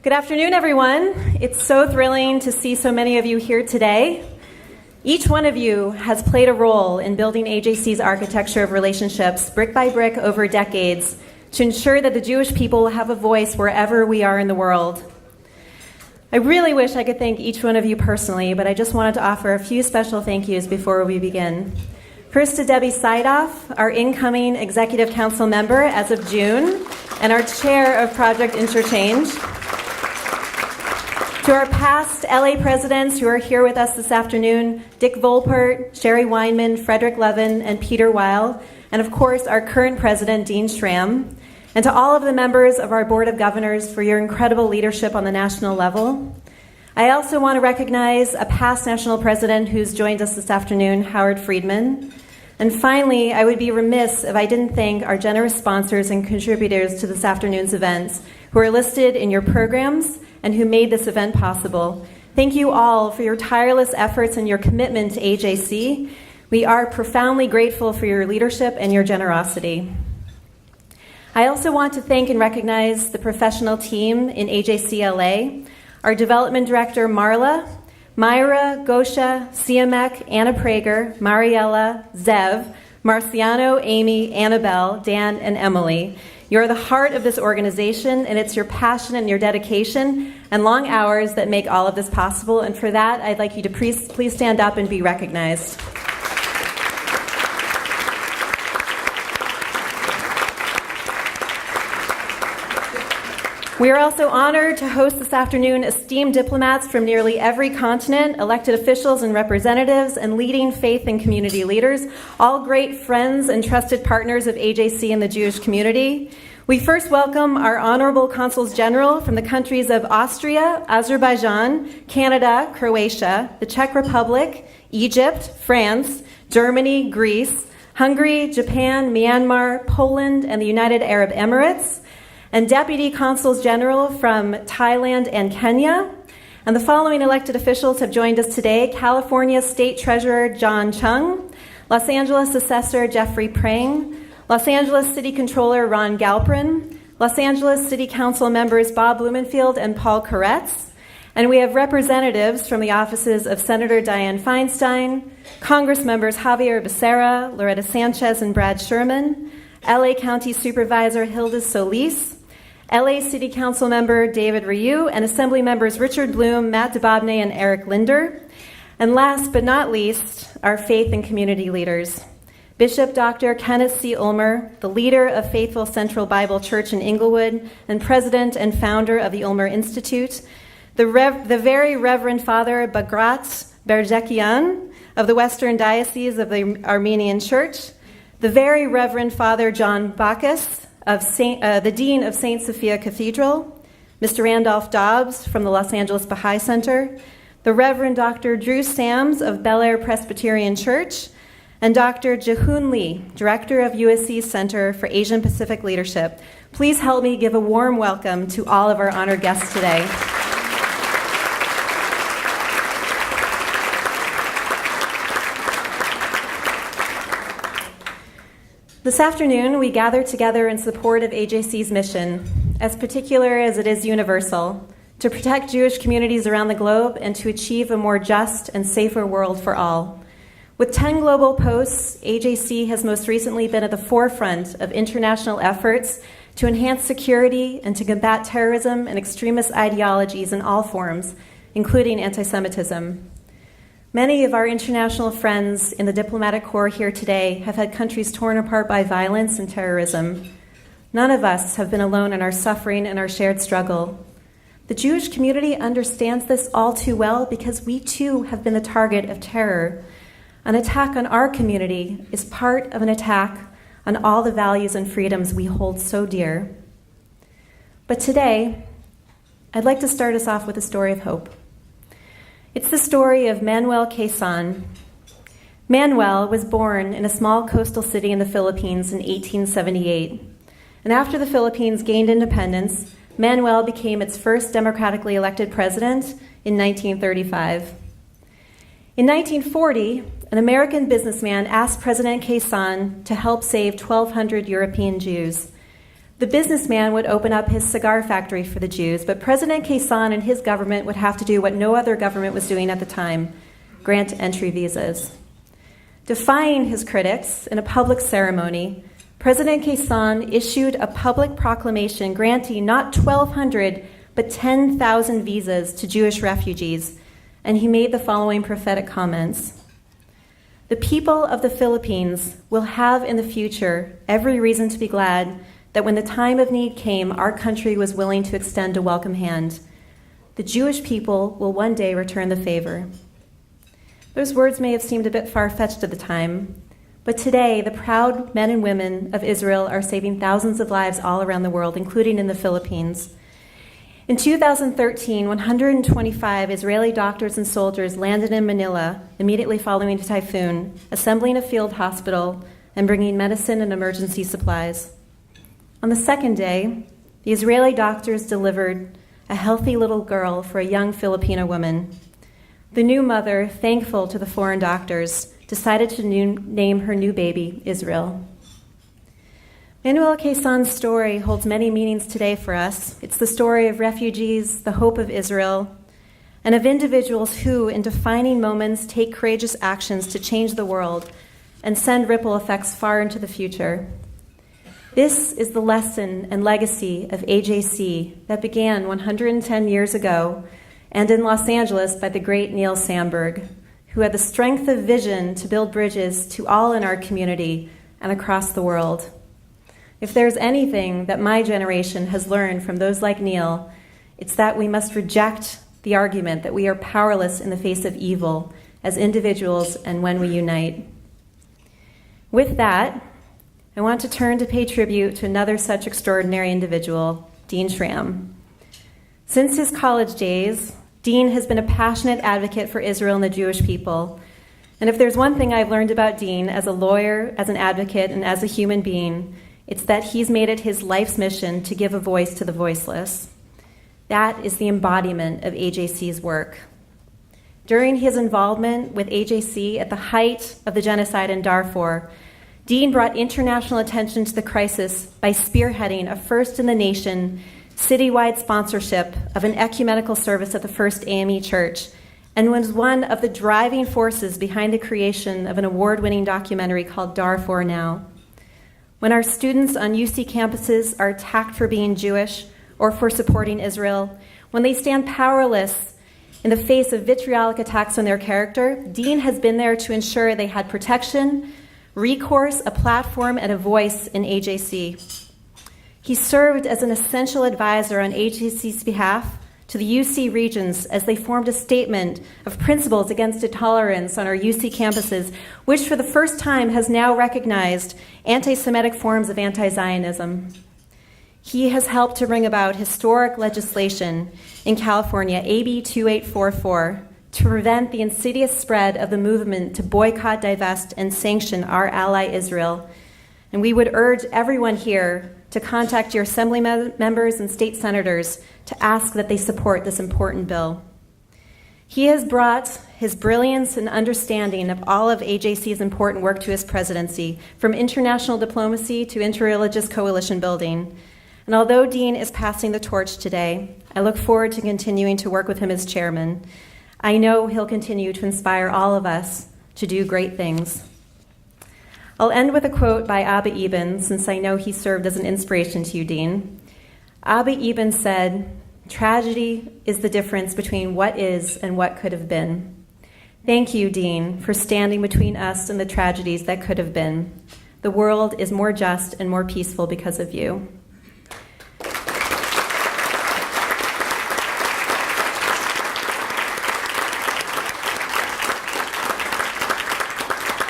Good afternoon, everyone. It's so thrilling to see so many of you here today. Each one of you has played a role in building AJC's architecture of relationships, brick by brick over decades, to ensure that the Jewish people have a voice wherever we are in the world. I really wish I could thank each one of you personally, but I just wanted to offer a few special thank yous before we begin. First to Debbie Seidoff, our incoming Executive Council member as of June, and our chair of Project Interchange. To our past LA presidents who are here with us this afternoon, Dick Volpert, Sherry Weinman, Frederick Levin, and Peter Weil, and of course our current president, Dean Schramm, and to all of the members of our Board of Governors for your incredible leadership on the national level. I also want to recognize a past national president who's joined us this afternoon, Howard Friedman. And finally, I would be remiss if I didn't thank our generous sponsors and contributors to this afternoon's events, who are listed in your programs and who made this event possible. Thank you all for your tireless efforts and your commitment to AJC. We are profoundly grateful for your leadership and your generosity. I also want to thank and recognize the professional team in AJC LA, our development director, Marla, Myra, Gosha, Siamek, Anna Prager, Mariella, Zev, Marciano, Amy, Annabelle, Dan, and Emily. You're the heart of this organization, and it's your passion and your dedication and long hours that make all of this possible. And for that, I'd like you to please stand up and be recognized. We are also honored to host this afternoon esteemed diplomats from nearly every continent, elected officials and representatives, and leading faith and community leaders, all great friends and trusted partners of AJC and the Jewish community. We first welcome our honorable consuls general from the countries of Austria, Azerbaijan, Canada, Croatia, the Czech Republic, Egypt, France, Germany, Greece, Hungary, Japan, Myanmar, Poland, and the United Arab Emirates, and Deputy Consuls General from Thailand and Kenya. And the following elected officials have joined us today: California State Treasurer John Chung, Los Angeles Assessor Jeffrey Prang, Los Angeles City Controller Ron Galprin, Los Angeles City Council members Bob Blumenfield and Paul Koretz, and we have representatives from the offices of Senator Dianne Feinstein, Congress members Javier Becerra, Loretta Sanchez, and Brad Sherman, LA County Supervisor Hilda Solis, LA City Council member David Ryu, and Assembly members Richard Bloom, Matt DeBobne, and Eric Linder. And last but not least, our faith and community leaders. Bishop Dr. Kenneth C. Ulmer, the leader of Faithful Central Bible Church in Inglewood and president and founder of the Ulmer Institute. The very Reverend Father Bagrat Berjekian of the Western Diocese of the Armenian Church. The very Reverend Father John Bacchus, of the Dean of St. Sophia Cathedral, Mr. Randolph Dobbs from the Los Angeles Baha'i Center, the Reverend Dr. Drew Sams of Bel Air Presbyterian Church, and Dr. Jehun Lee, Director of USC's Center for Asian Pacific Leadership. Please help me give a warm welcome to all of our honored guests today. This afternoon, we gather together in support of AJC's mission, as particular as it is universal, to protect Jewish communities around the globe and to achieve a more just and safer world for all. With 10 global posts, AJC has most recently been at the forefront of international efforts to enhance security and to combat terrorism and extremist ideologies in all forms, including anti-Semitism. Many of our international friends in the diplomatic corps here today have had countries torn apart by violence and terrorism. None of us have been alone in our suffering and our shared struggle. The Jewish community understands this all too well because we too have been the target of terror. An attack on our community is part of an attack on all the values and freedoms we hold so dear. But today, I'd like to start us off with a story of hope. It's the story of Manuel Quezon. Manuel was born in a small coastal city in the Philippines in 1878. And after the Philippines gained independence, Manuel became its first democratically elected president in 1935. In 1940, an American businessman asked President Quezon to help save 1,200 European Jews. The businessman would open up his cigar factory for the Jews, but President Quezon and his government would have to do what no other government was doing at the time: grant entry visas. Defying his critics in a public ceremony, President Quezon issued a public proclamation granting not 1,200 but 10,000 visas to Jewish refugees, and he made the following prophetic comments. The people of the Philippines will have in the future every reason to be glad that when the time of need came, our country was willing to extend a welcome hand. The Jewish people will one day return the favor. Those words may have seemed a bit far-fetched at the time, but today the proud men and women of Israel are saving thousands of lives all around the world, including in the Philippines. In 2013, 125 Israeli doctors and soldiers landed in Manila immediately following the typhoon, assembling a field hospital and bringing medicine and emergency supplies. On the second day, the Israeli doctors delivered a healthy little girl for a young Filipino woman. The new mother, thankful to the foreign doctors, decided to name her new baby Israel. Manuel Quezon's story holds many meanings today for us. It's the story of refugees, the hope of Israel, and of individuals who, in defining moments, take courageous actions to change the world and send ripple effects far into the future. This is the lesson and legacy of AJC that began 110 years ago and in Los Angeles by the great Neil Sandburg, who had the strength of vision to build bridges to all in our community and across the world. If there's anything that my generation has learned from those like Neil, it's that we must reject the argument that we are powerless in the face of evil as individuals and when we unite. With that, I want to turn to pay tribute to another such extraordinary individual, Dean Schramm. Since his college days, Dean has been a passionate advocate for Israel and the Jewish people. And if there's one thing I've learned about Dean as a lawyer, as an advocate, and as a human being, it's that he's made it his life's mission to give a voice to the voiceless. That is the embodiment of AJC's work. During his involvement with AJC at the height of the genocide in Darfur, Dean brought international attention to the crisis by spearheading a first-in-the-nation citywide sponsorship of an ecumenical service at the First AME Church, and was one of the driving forces behind the creation of an award-winning documentary called Darfur Now. When our students on UC campuses are attacked for being Jewish or for supporting Israel, when they stand powerless in the face of vitriolic attacks on their character, Dean has been there to ensure they had protection, recourse, a platform, and a voice in AJC. He served as an essential advisor on AJC's behalf to the UC regions as they formed a statement of principles against intolerance on our UC campuses, which for the first time has now recognized anti-Semitic forms of anti-Zionism. He has helped to bring about historic legislation in California, AB 2844, to prevent the insidious spread of the movement to boycott, divest, and sanction our ally Israel. And we would urge everyone here to contact your assembly members and state senators to ask that they support this important bill. He has brought his brilliance and understanding of all of AJC's important work to his presidency, from international diplomacy to interreligious coalition building. And although Dean is passing the torch today, I look forward to continuing to work with him as chairman. I know he'll continue to inspire all of us to do great things. I'll end with a quote by Abba Eban, since I know he served as an inspiration to you, Dean. Abba Eban said, "Tragedy is the difference between what is and what could have been." Thank you, Dean, for standing between us and the tragedies that could have been. The world is more just and more peaceful because of you.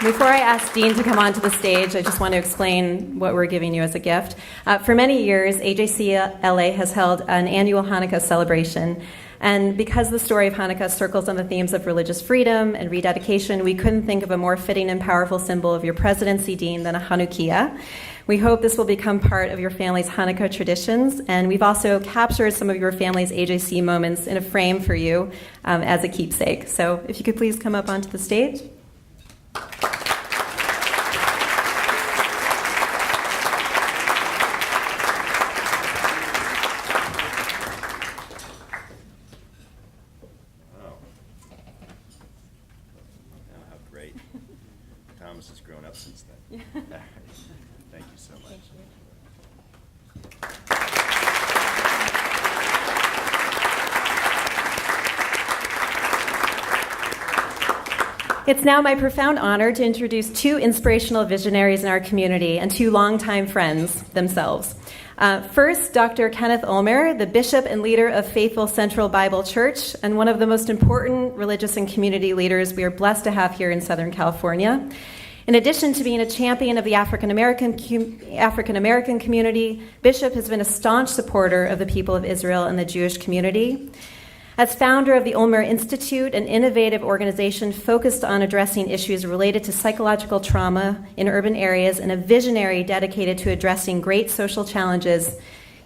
Before I ask Dean to come onto the stage, I just want to explain what we're giving you as a gift. For many years, AJC LA has held an annual Hanukkah celebration. And because the story of Hanukkah circles on the themes of religious freedom and rededication, we couldn't think of a more fitting and powerful symbol of your presidency, Dean, than a Hanukkah. We hope this will become part of your family's Hanukkah traditions, and we've also captured some of your family's AJC moments in a frame for you as a keepsake. So if you could please come up onto the stage. Lois has grown up since then. Thank you so much. It's now my profound honor to introduce two inspirational visionaries in our community and two longtime friends themselves. First, Dr. Kenneth Ulmer, the bishop and leader of Faithful Central Bible Church and one of the most important religious and community leaders we are blessed to have here in Southern California. In addition to being a champion of the African American community, Bishop has been a staunch supporter of the people of Israel and the Jewish community. As founder of the Ulmer Institute, an innovative organization focused on addressing issues related to psychological trauma in urban areas and a visionary dedicated to addressing great social challenges,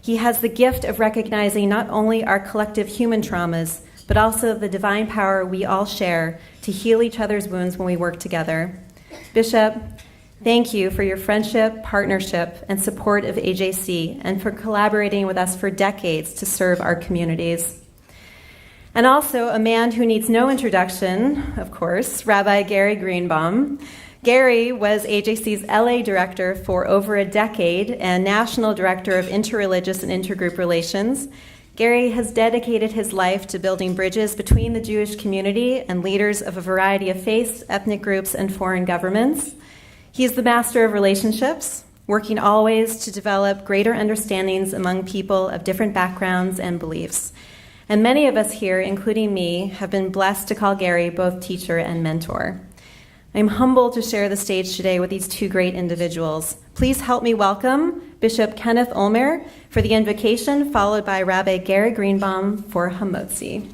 he has the gift of recognizing not only our collective human traumas, but also the divine power we all share to heal each other's wounds when we work together. Bishop, thank you for your friendship, partnership, and support of AJC, and for collaborating with us for decades to serve our communities. And also a man who needs no introduction, of course, Rabbi Gary Greenbaum. Gary was AJC's LA director for over a decade and national director of interreligious and intergroup relations. Gary has dedicated his life to building bridges between the Jewish community and leaders of a variety of faiths, ethnic groups, and foreign governments. He is the master of relationships, working always to develop greater understandings among people of different backgrounds and beliefs. And many of us here, including me, have been blessed to call Gary both teacher and mentor. I'm humbled to share the stage today with these two great individuals. Please help me welcome Bishop Kenneth Ulmer for the invocation, followed by Rabbi Gary Greenbaum for Hamotzi.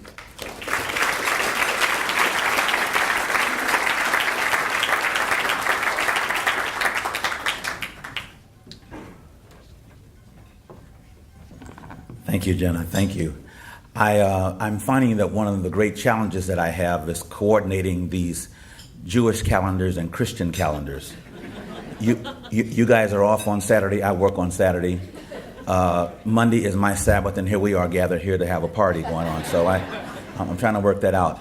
Thank you, Jenna. Thank you. I'm finding that one of the great challenges that I have is coordinating these Jewish calendars and Christian calendars. You guys are off on Saturday. I work on Saturday. Monday is my Sabbath, and here we are gathered here to have a party going on. So I'm trying to work that out.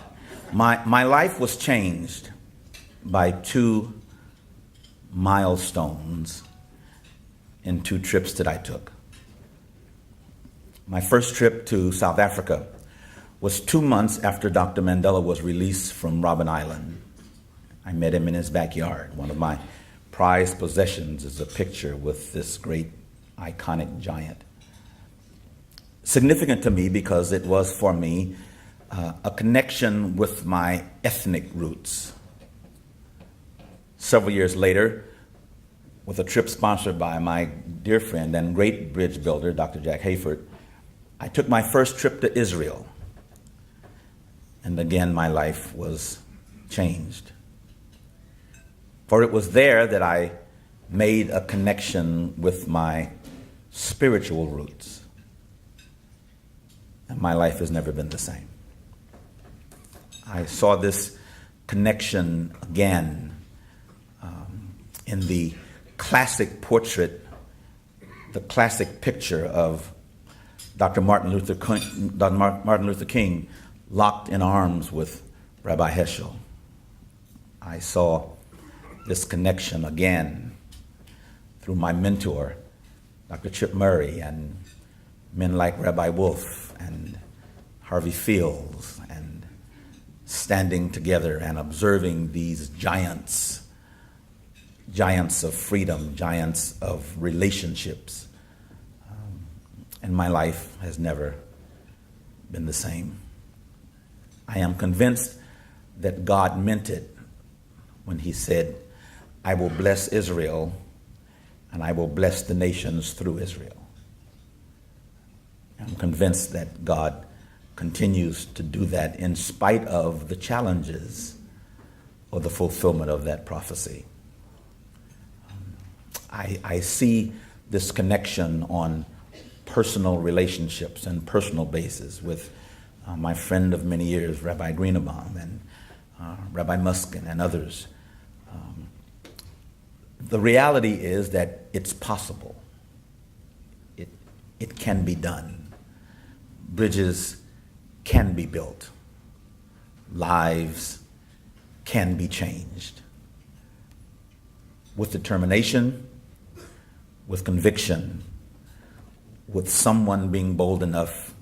My life was changed by two milestones in two trips that I took. My first trip to South Africa was 2 months after Dr. Mandela was released from Robben Island. I met him in his backyard. One of my prized possessions is a picture with this great iconic giant. Significant to me because it was for me a connection with my ethnic roots. Several years later, with a trip sponsored by my dear friend and great bridge builder, Dr. Jack Hayford, I took my first trip to Israel, and again my life was changed. For it was there that I made a connection with my spiritual roots, and my life has never been the same. I saw this connection again in the classic portrait, the classic picture of Dr. Martin Luther King locked in arms with Rabbi Heschel. I saw this connection again through my mentor, Dr. Chip Murray, and men like Rabbi Wolf and Harvey Fields, and standing together and observing these giants of freedom, giants of relationships. And my life has never been the same. I am convinced that God meant it when he said, I will bless Israel and I will bless the nations through Israel. I'm convinced that God continues to do that in spite of the challenges or the fulfillment of that prophecy. I see this connection on personal relationships and personal basis with my friend of many years, Rabbi Greenbaum, and Rabbi Muskin and others. The reality is that it's possible. It can be done. Bridges can be built. Lives can be changed. with determination, with conviction, with someone being bold enough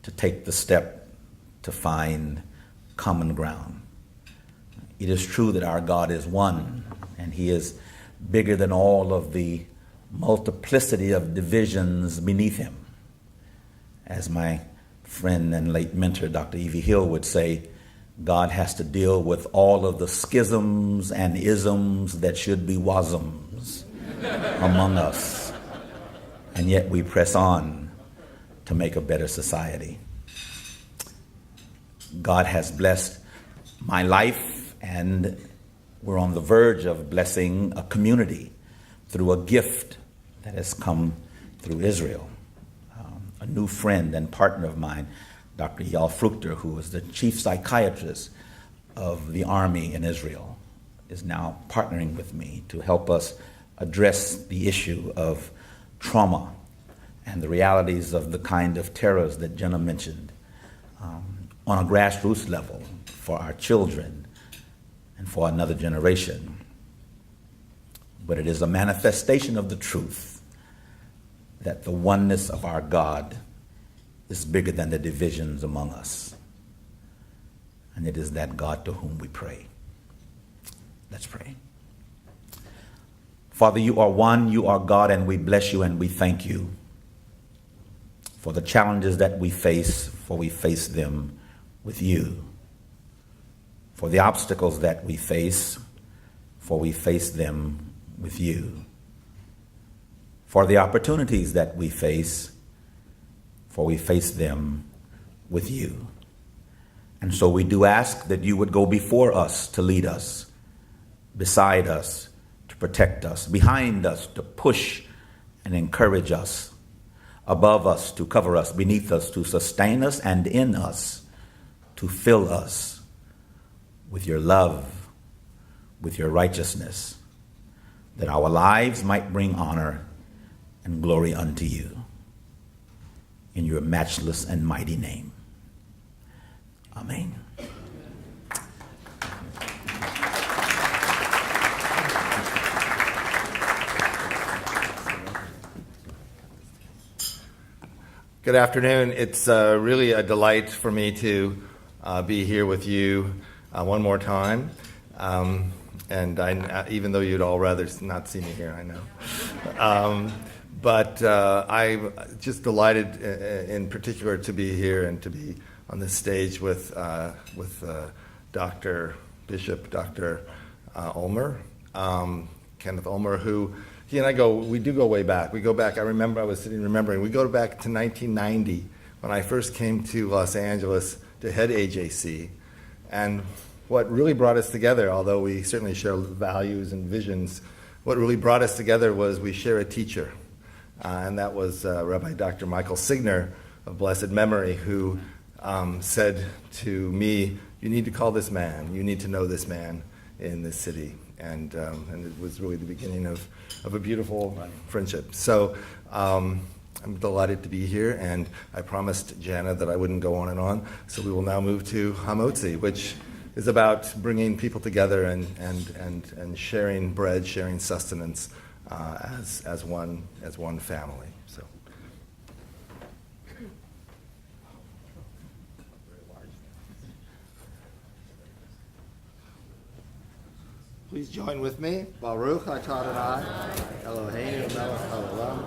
to take the step to find common ground. It is true that our God is one, and He is bigger than all of the multiplicity of divisions beneath Him. As my friend and late mentor, Dr. Evie Hill, would say, God has to deal with all of the schisms and isms that should be wasms among us. And yet we press on to make a better society. God has blessed my life, and we're on the verge of blessing a community through a gift that has come through Israel. A new friend and partner of mine, Dr. Eyal Fruchter, who is the chief psychiatrist of the army in Israel, is now partnering with me to help us address the issue of trauma and the realities of the kind of terrors that Jenna mentioned on a grassroots level for our children and for another generation. But it is a manifestation of the truth that the oneness of our God is bigger than the divisions among us. And it is that God to whom we pray. Let's pray. Father, you are one, you are God, and we bless you and we thank you for the challenges that we face, for we face them with you. For the obstacles that we face, for we face them with you. For the opportunities that we face, for we face them with you. And so we do ask that you would go before us to lead us, beside us to protect us, behind us to push and encourage us, above us to cover us, beneath us to sustain us, and in us to fill us with your love, with your righteousness, that our lives might bring honor and glory unto you. In your matchless and mighty name. Amen. Good afternoon. It's really a delight for me to be here with you one more time. And even though you'd all rather not see me here, I know. But I'm just delighted in particular to be here and to be on this stage with Dr. Bishop, Dr. Ulmer, Kenneth Ulmer, who he and we do go way back. We go back, I was sitting remembering, we go back to 1990 when I first came to Los Angeles to head AJC. And what really brought us together, although we certainly share values and visions, what really brought us together was we share a teacher. And that was Rabbi Dr. Michael Signer of blessed memory, who said to me, you need to call this man, you need to know this man in this city. And it was really the beginning of a beautiful friendship. So I'm delighted to be here, and I promised Jana that I wouldn't go on and on. So we will now move to Hamotzi, which is about bringing people together and sharing bread, sharing sustenance as one family. So. Please join with me. Baruch atah Adonai, Eloheinu melech haolam,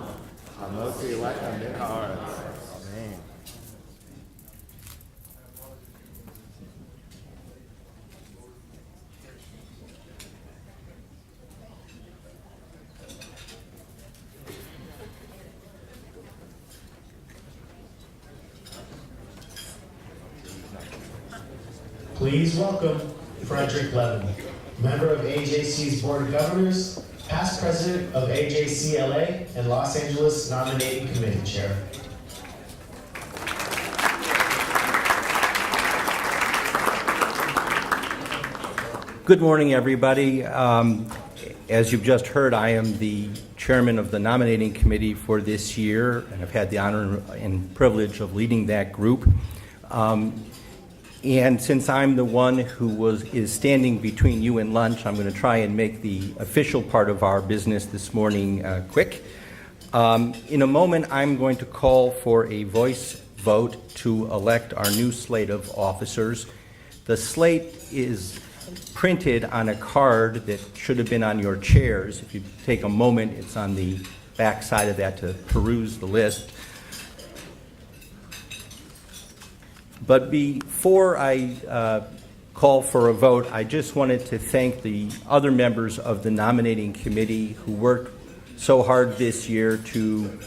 hamotzi lechem min haaretz. Amen. Please welcome Frederick Levin, member of AJC's Board of Governors, past president of AJC LA, and Los Angeles Nominating Committee Chair. Good morning, everybody. As you've just heard, I am the chairman of the nominating committee for this year, and I've had the honor and privilege of leading that group. And since I'm the one who is standing between you and lunch, I'm going to try and make the official part of our business this morning quick. In a moment, I'm going to call for a voice vote to elect our new slate of officers. The slate is printed on a card that should have been on your chairs. If you take a moment, it's on the back side of that to peruse the list. But before I call for a vote, I just wanted to thank the other members of the nominating committee who worked so hard this year to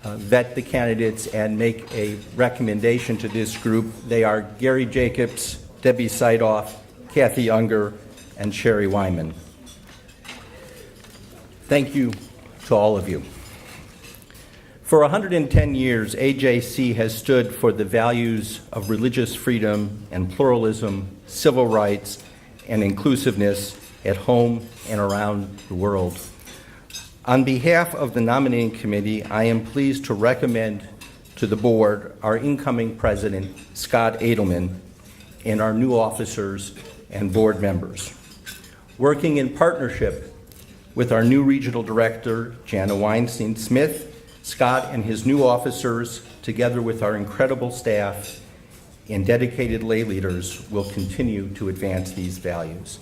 vet the candidates and make a recommendation to this group. They are Gary Jacobs, Debbie Seidoff, Kathy Unger, and Sherry Wyman. Thank you to all of you. For 110 years, AJC has stood for the values of religious freedom and pluralism, civil rights, and inclusiveness at home and around the world. On behalf of the nominating committee, I am pleased to recommend to the board our incoming president, Scott Edelman, and our new officers and board members. Working in partnership with our new regional director, Jana Weinstein-Smith, Scott and his new officers, together with our incredible staff and dedicated lay leaders, will continue to advance these values.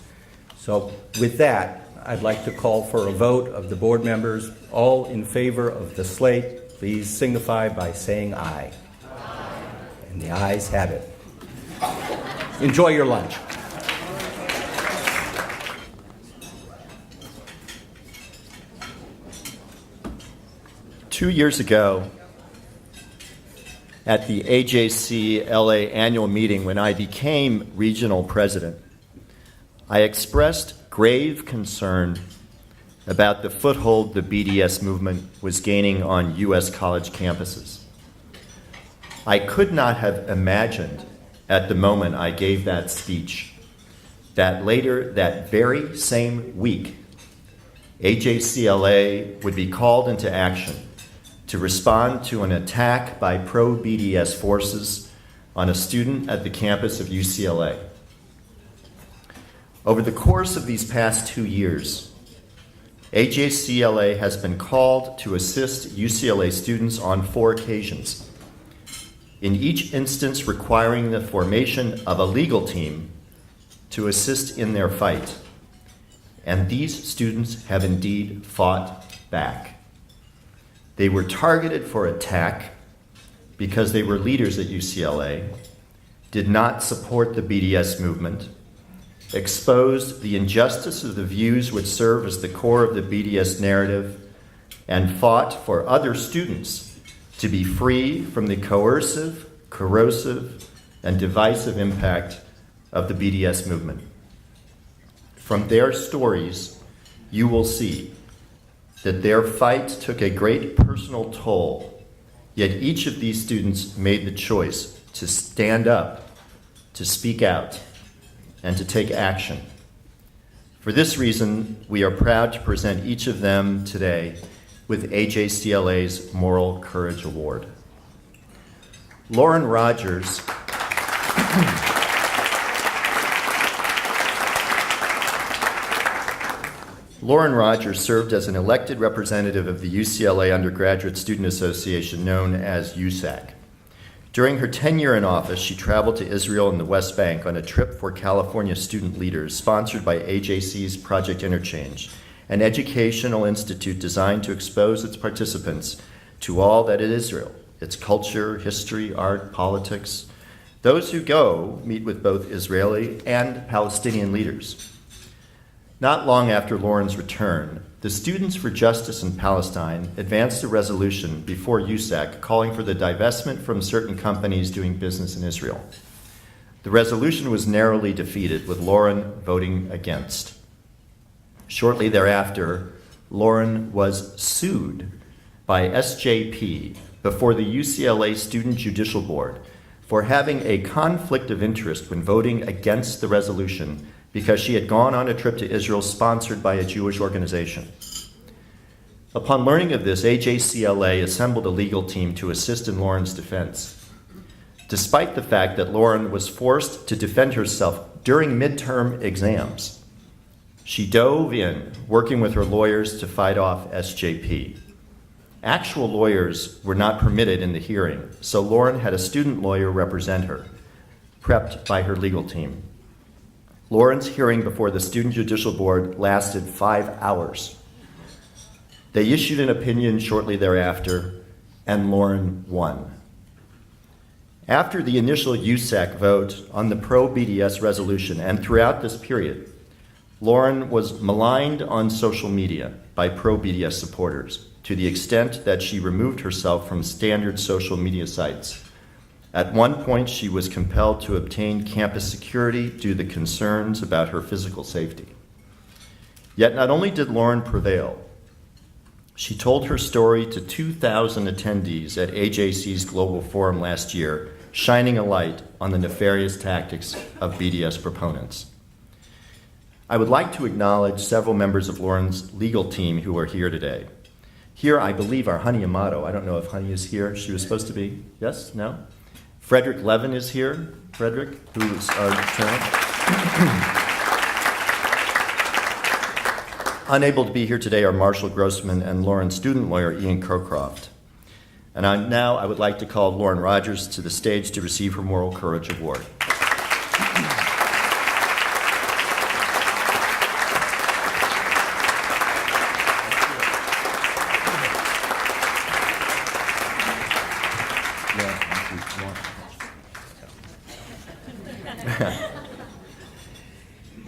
So with that, I'd like to call for a vote of the board members. All in favor of the slate, please signify by saying aye. Aye. And the ayes have it. Enjoy your lunch. Two years ago, at the AJC LA annual meeting when I became regional president, I expressed grave concern about the foothold the BDS movement was gaining on U.S. college campuses. I could not have imagined at the moment I gave that speech that later that very same week, AJCLA would be called into action to respond to an attack by pro-BDS forces on a student at the campus of UCLA. Over the course of these past 2 years, AJCLA has been called to assist UCLA students on 4 occasions, in each instance requiring the formation of a legal team to assist in their fight. And these students have indeed fought back. They were targeted for attack because they were leaders at UCLA, did not support the BDS movement, exposed the injustice of the views which serve as the core of the BDS narrative, and fought for other students to be free from the coercive, corrosive, and divisive impact of the BDS movement. From their stories, you will see that their fight took a great personal toll, yet each of these students made the choice to stand up, to speak out, and to take action. For this reason, we are proud to present each of them today with AJCLA's Moral Courage Award. Lauren Rogers Lauren Rogers served as an elected representative of the UCLA Undergraduate Student Association, known as USAC. During her tenure in office, she traveled to Israel and the West Bank on a trip for California student leaders sponsored by AJC's Project Interchange, an educational institute designed to expose its participants to all that is Israel, its culture, history, art, politics. Those who go meet with both Israeli and Palestinian leaders. Not long after Lauren's return, the Students for Justice in Palestine advanced a resolution before USAC calling for the divestment from certain companies doing business in Israel. The resolution was narrowly defeated, with Lauren voting against. Shortly thereafter, Lauren was sued by SJP before the UCLA Student Judicial Board for having a conflict of interest when voting against the resolution because she had gone on a trip to Israel sponsored by a Jewish organization. Upon learning of this, AJCLA assembled a legal team to assist in Lauren's defense. despite the fact that Lauren was forced to defend herself during midterm exams. She dove in, working with her lawyers to fight off SJP. Actual lawyers were not permitted in the hearing, so Lauren had a student lawyer represent her, prepped by her legal team. Lauren's hearing before the Student Judicial Board lasted 5 hours. They issued an opinion shortly thereafter, and Lauren won. After the initial USAC vote on the pro-BDS resolution and throughout this period, Lauren was maligned on social media by pro-BDS supporters to the extent that she removed herself from standard social media sites. At one point, she was compelled to obtain campus security due to concerns about her physical safety. Yet not only did Lauren prevail, she told her story to 2,000 attendees at AJC's Global Forum last year, shining a light on the nefarious tactics of BDS proponents. I would like to acknowledge several members of Lauren's legal team who are here today. Here, I believe, are Honey Amato. I don't know if Honey is here. She was supposed to be. Yes? No? Frederick Levin is here. Frederick, who is our attorney. Unable to be here today are Marshall Grossman and Lauren's student lawyer, Ian Crowcroft. And I would like to call Lauren Rogers to the stage to receive her Moral Courage Award.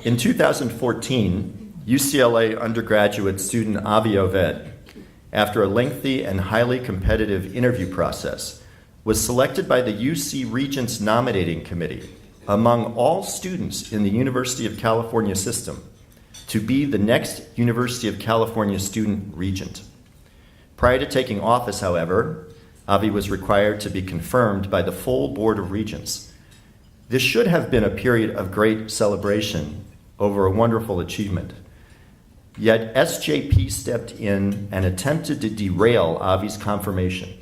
In 2014, UCLA undergraduate student Avi Oved, after a lengthy and highly competitive interview process, was selected by the UC Regents Nominating Committee among all students in the University of California system to be the next University of California student regent. Prior to taking office, however, Avi was required to be confirmed by the full Board of Regents. This should have been a period of great celebration over a wonderful achievement. Yet SJP stepped in and attempted to derail Avi's confirmation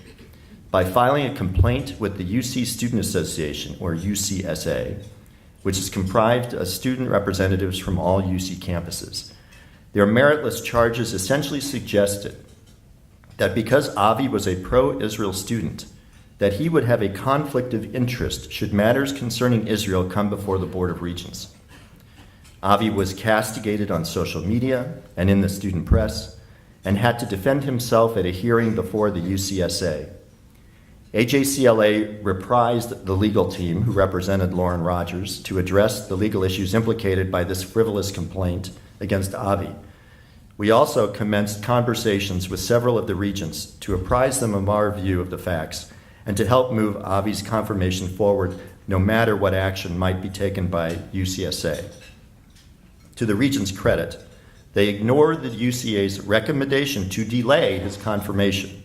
by filing a complaint with the UC Student Association, or UCSA, which is comprised of student representatives from all UC campuses. Their meritless charges essentially suggested that because Avi was a pro-Israel student, that he would have a conflict of interest should matters concerning Israel come before the Board of Regents. Avi was castigated on social media and in the student press and had to defend himself at a hearing before the UCSA. AJCLA reprised the legal team who represented Lauren Rogers to address the legal issues implicated by this frivolous complaint against Avi. We also commenced conversations with several of the regents to apprise them of our view of the facts and to help move Avi's confirmation forward no matter what action might be taken by UCSA. To the regents' credit, they ignored the UCA's recommendation to delay his confirmation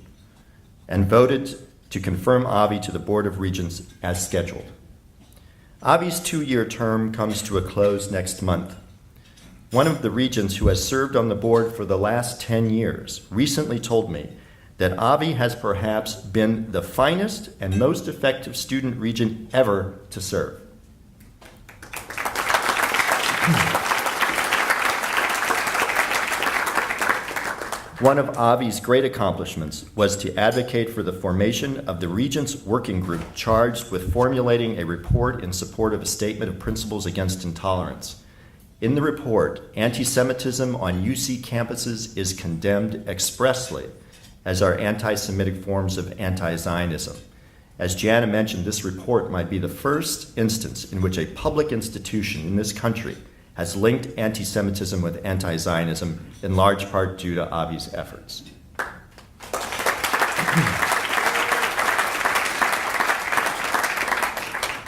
and voted to confirm Avi to the Board of Regents as scheduled. Avi's 2-year term comes to a close next month. One of the regents who has served on the board for the last 10 years recently told me that Avi has perhaps been the finest and most effective student regent ever to serve. One of Avi's great accomplishments was to advocate for the formation of the Regents Working Group charged with formulating a report in support of a statement of principles against intolerance. In the report, anti-Semitism on UC campuses is condemned expressly, as are anti-Semitic forms of anti-Zionism. As Jana mentioned, this report might be the first instance in which a public institution in this country has linked anti-Semitism with anti-Zionism, in large part due to Avi's efforts.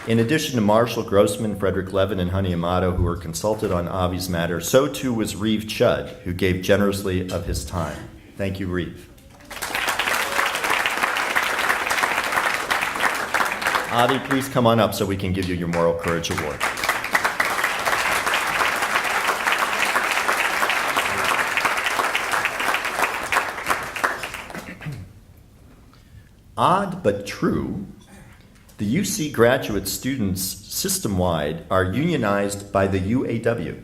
In addition to Marshall Grossman, Frederick Levin, and Honey Amato, who were consulted on Avi's matter, so too was Reeve Chudd, who gave generously of his time. Thank you, Reeve. Avi, please come on up so we can give you your Moral Courage Award. Odd but true, The UC graduate students system-wide are unionized by the UAW.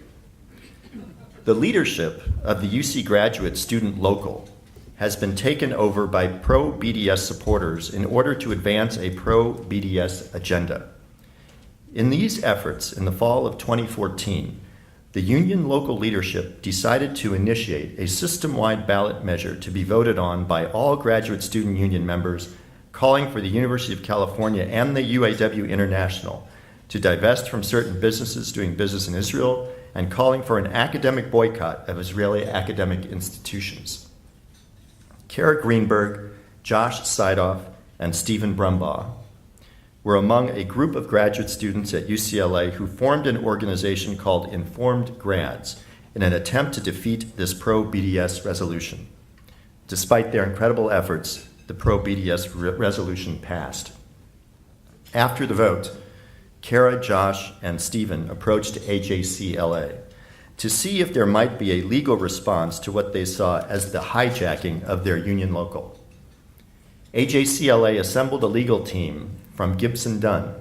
The leadership of the UC graduate student local has been taken over by pro-BDS supporters in order to advance a pro-BDS agenda. In these efforts, in the fall of 2014, the union local leadership decided to initiate a system-wide ballot measure to be voted on by all graduate student union members, calling for the University of California and the UAW International to divest from certain businesses doing business in Israel and calling for an academic boycott of Israeli academic institutions. Kara Greenberg, Josh Seidoff, and Stephen Brumbaugh were among a group of graduate students at UCLA who formed an organization called Informed Grads in an attempt to defeat this pro-BDS resolution. Despite their incredible efforts, the pro-BDS resolution passed. After the vote, Kara, Josh, and Stephen approached AJC LA to see if there might be a legal response to what they saw as the hijacking of their union local. AJC LA assembled a legal team from Gibson Dunn,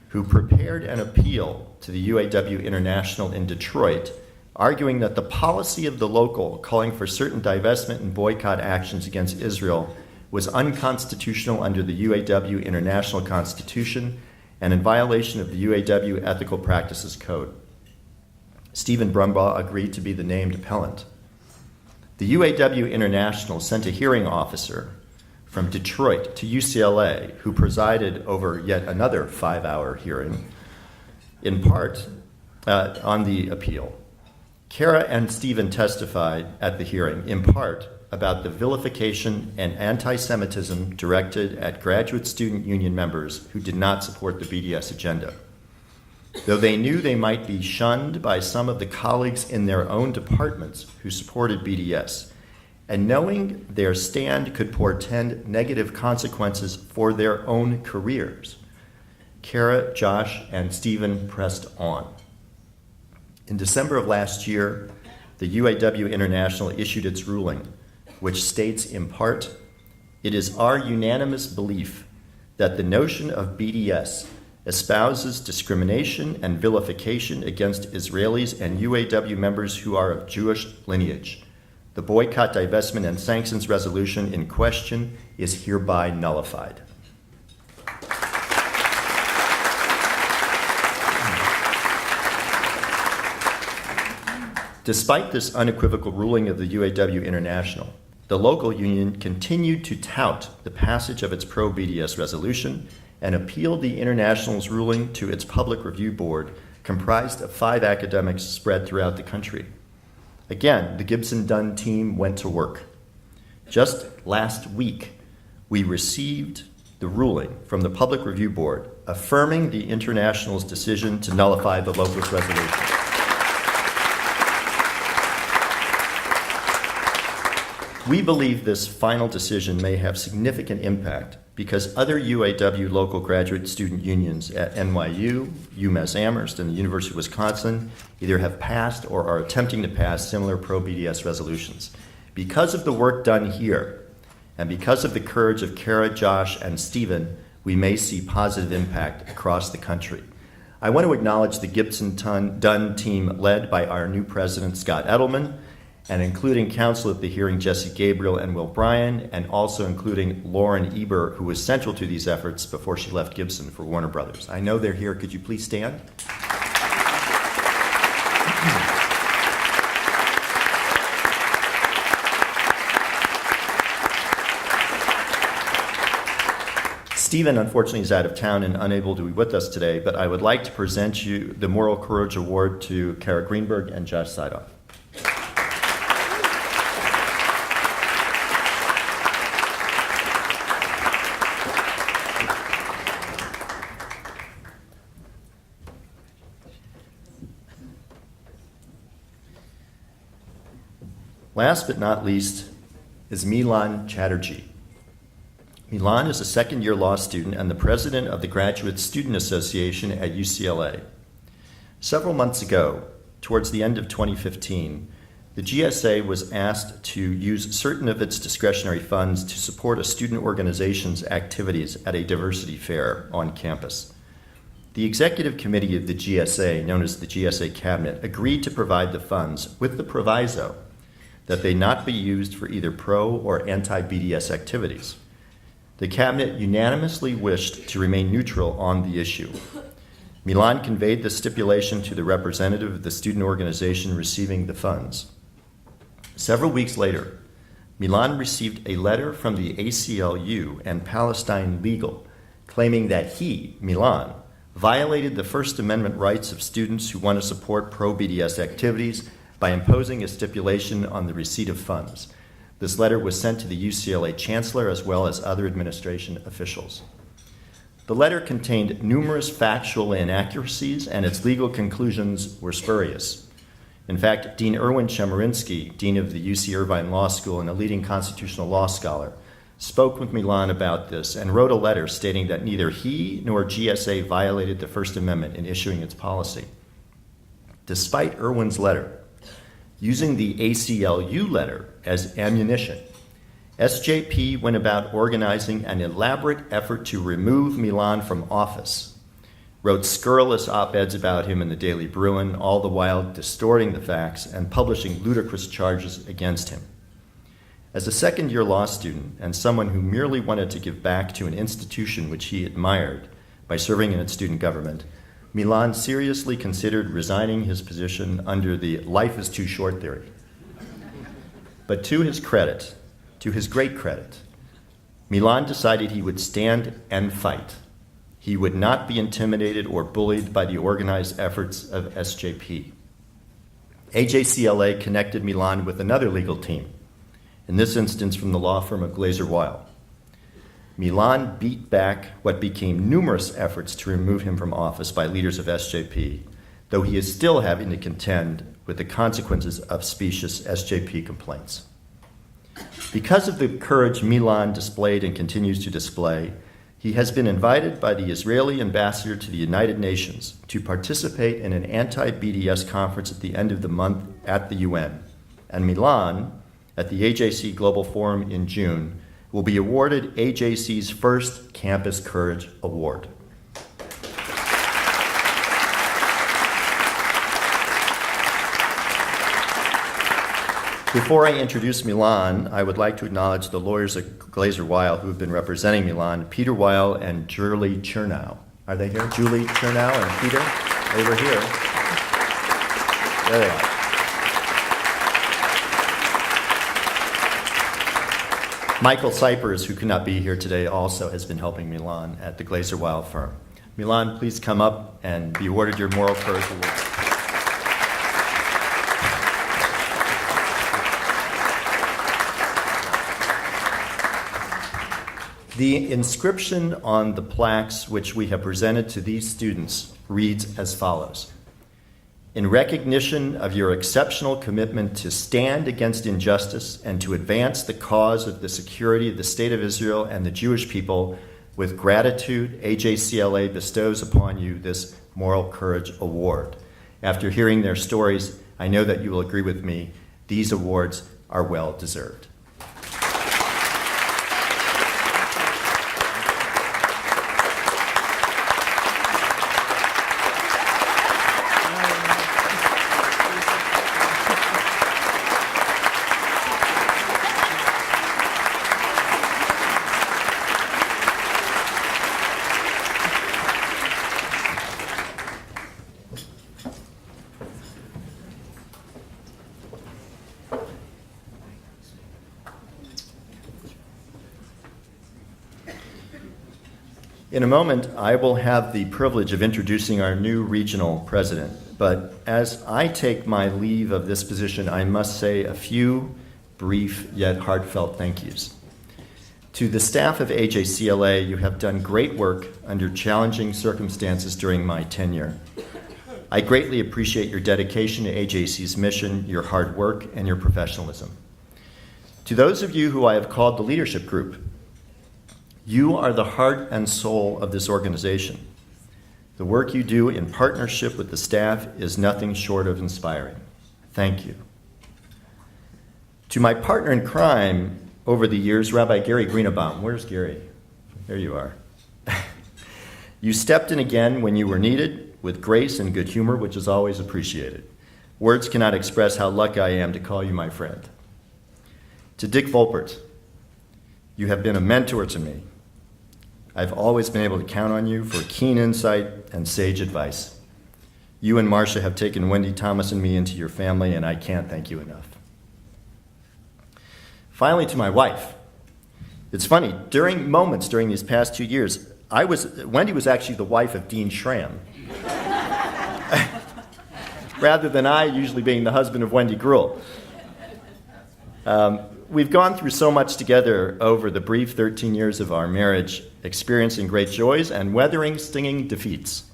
who prepared an appeal to the UAW International in Detroit, arguing that the policy of the local calling for certain divestment and boycott actions against Israel was unconstitutional under the UAW International Constitution and in violation of the UAW Ethical Practices Code. Stephen Brumbaugh agreed to be the named appellant. The UAW International sent a hearing officer from Detroit to UCLA who presided over yet another 5-hour hearing, in part on the appeal. Kara and Stephen testified at the hearing, in part, about the vilification and anti-Semitism directed at graduate student union members who did not support the BDS agenda. Though they knew they might be shunned by some of the colleagues in their own departments who supported BDS, and knowing their stand could portend negative consequences for their own careers, Kara, Josh, and Stephen pressed on. In December of last year, the UAW International issued its ruling, which states in part, "It is our unanimous belief that the notion of BDS espouses discrimination and vilification against Israelis and UAW members who are of Jewish lineage. The boycott, divestment, and sanctions resolution in question is hereby nullified." Despite this unequivocal ruling of the UAW International, the local union continued to tout the passage of its pro-BDS resolution and appealed the International's ruling to its public review board, comprised of 5 academics spread throughout the country. Again, the Gibson Dunn team went to work. Just last week, we received the ruling from the public review board affirming the International's decision to nullify the local's resolution. We believe this final decision may have significant impact because other UAW local graduate student unions at NYU, UMass Amherst, and the University of Wisconsin either have passed or are attempting to pass similar pro-BDS resolutions. Because of the work done here, and because of the courage of Kara, Josh, and Stephen, we may see positive impact across the country. I want to acknowledge the Gibson Dunn team led by our new president, Scott Edelman, and including counsel at the hearing Jesse Gabriel and Will Bryan, and also including Lauren Eber, who was central to these efforts before she left Gibson for Warner Brothers. I know they're here. Could you please stand? Stephen, unfortunately, is out of town and unable to be with us today, but I would like to present you the Moral Courage Award to Kara Greenberg and Josh Seidoff. Last but not least is Milan Chatterjee. Milan is a second-year law student and the president of the Graduate Student Association at UCLA. Several months ago, towards the end of 2015, the GSA was asked to use certain of its discretionary funds to support a student organization's activities at a diversity fair on campus. The executive committee of the GSA, known as the GSA Cabinet, agreed to provide the funds with the proviso that they not be used for either pro or anti-BDS activities. The Cabinet unanimously wished to remain neutral on the issue. Milan conveyed the stipulation to the representative of the student organization receiving the funds. Several weeks later, Milan received a letter from the ACLU and Palestine Legal claiming that he, Milan, violated the First Amendment rights of students who want to support pro-BDS activities by imposing a stipulation on the receipt of funds. This letter was sent to the UCLA chancellor as well as other administration officials. The letter contained numerous factual inaccuracies, and its legal conclusions were spurious. In fact, Dean Erwin Chemerinsky, dean of the UC Irvine Law School and a leading constitutional law scholar, spoke with Milan about this and wrote a letter stating that neither he nor GSA violated the First Amendment in issuing its policy. Despite Erwin's letter, using the ACLU letter as ammunition, SJP went about organizing an elaborate effort to remove Milan from office, wrote scurrilous op-eds about him in the Daily Bruin, all the while distorting the facts and publishing ludicrous charges against him. As a second-year law student and someone who merely wanted to give back to an institution which he admired by serving in its student government, Milan seriously considered resigning his position under the life is too short theory. But to his credit, to his great credit, Milan decided he would stand and fight. He would not be intimidated or bullied by the organized efforts of SJP. AJCLA connected Milan with another legal team, in this instance from the law firm of Glazer-Weil. Milan beat back what became numerous efforts to remove him from office by leaders of SJP, though he is still having to contend with the consequences of specious SJP complaints. Because of the courage Milan displayed and continues to display, he has been invited by the Israeli ambassador to the United Nations to participate in an anti-BDS conference at the end of the month at the UN. And Milan, at the AJC Global Forum in June, will be awarded AJC's first Campus Courage Award. Before I introduce Milan, I would like to acknowledge the lawyers at Glazer-Weil who have been representing Milan, Peter Weil and Julie Chernow. Are they here? Julie Chernow and Peter? They were here. There they are. Michael Cypers, who could not be here today, also has been helping Milan at the Glazer-Weil firm. Milan, please come up and be awarded your Moral Courage Award. The inscription on the plaques which we have presented to these students reads as follows. In recognition of your exceptional commitment to stand against injustice and to advance the cause of the security of the State of Israel and the Jewish people, with gratitude, AJCLA bestows upon you this Moral Courage Award. After hearing their stories, I know that you will agree with me, these awards are well deserved. In a moment, I will have the privilege of introducing our new regional president. But as I take my leave of this position, I must say a few brief yet heartfelt thank yous. To the staff of AJCLA, you have done great work under challenging circumstances during my tenure. I greatly appreciate your dedication to AJC's mission, your hard work, and your professionalism. To those of you who I have called the leadership group, you are the heart and soul of this organization. The work you do in partnership with the staff is nothing short of inspiring. Thank you. To my partner in crime over the years, Rabbi Gary Greenebaum. Where's Gary? There you are. You stepped in again when you were needed, with grace and good humor, which is always appreciated. Words cannot express how lucky I am to call you my friend. To Dick Volpert, you have been a mentor to me. I've always been able to count on you for keen insight and sage advice. You and Marcia have taken Wendy Thomas and me into your family, and I can't thank you enough. Finally, to my wife. It's funny, during these past 2 years, Wendy was actually the wife of Dean Schramm, rather than I usually being the husband of Wendy Gruhl. We've gone through so much together over the brief 13 years of our marriage, experiencing great joys and weathering stinging defeats.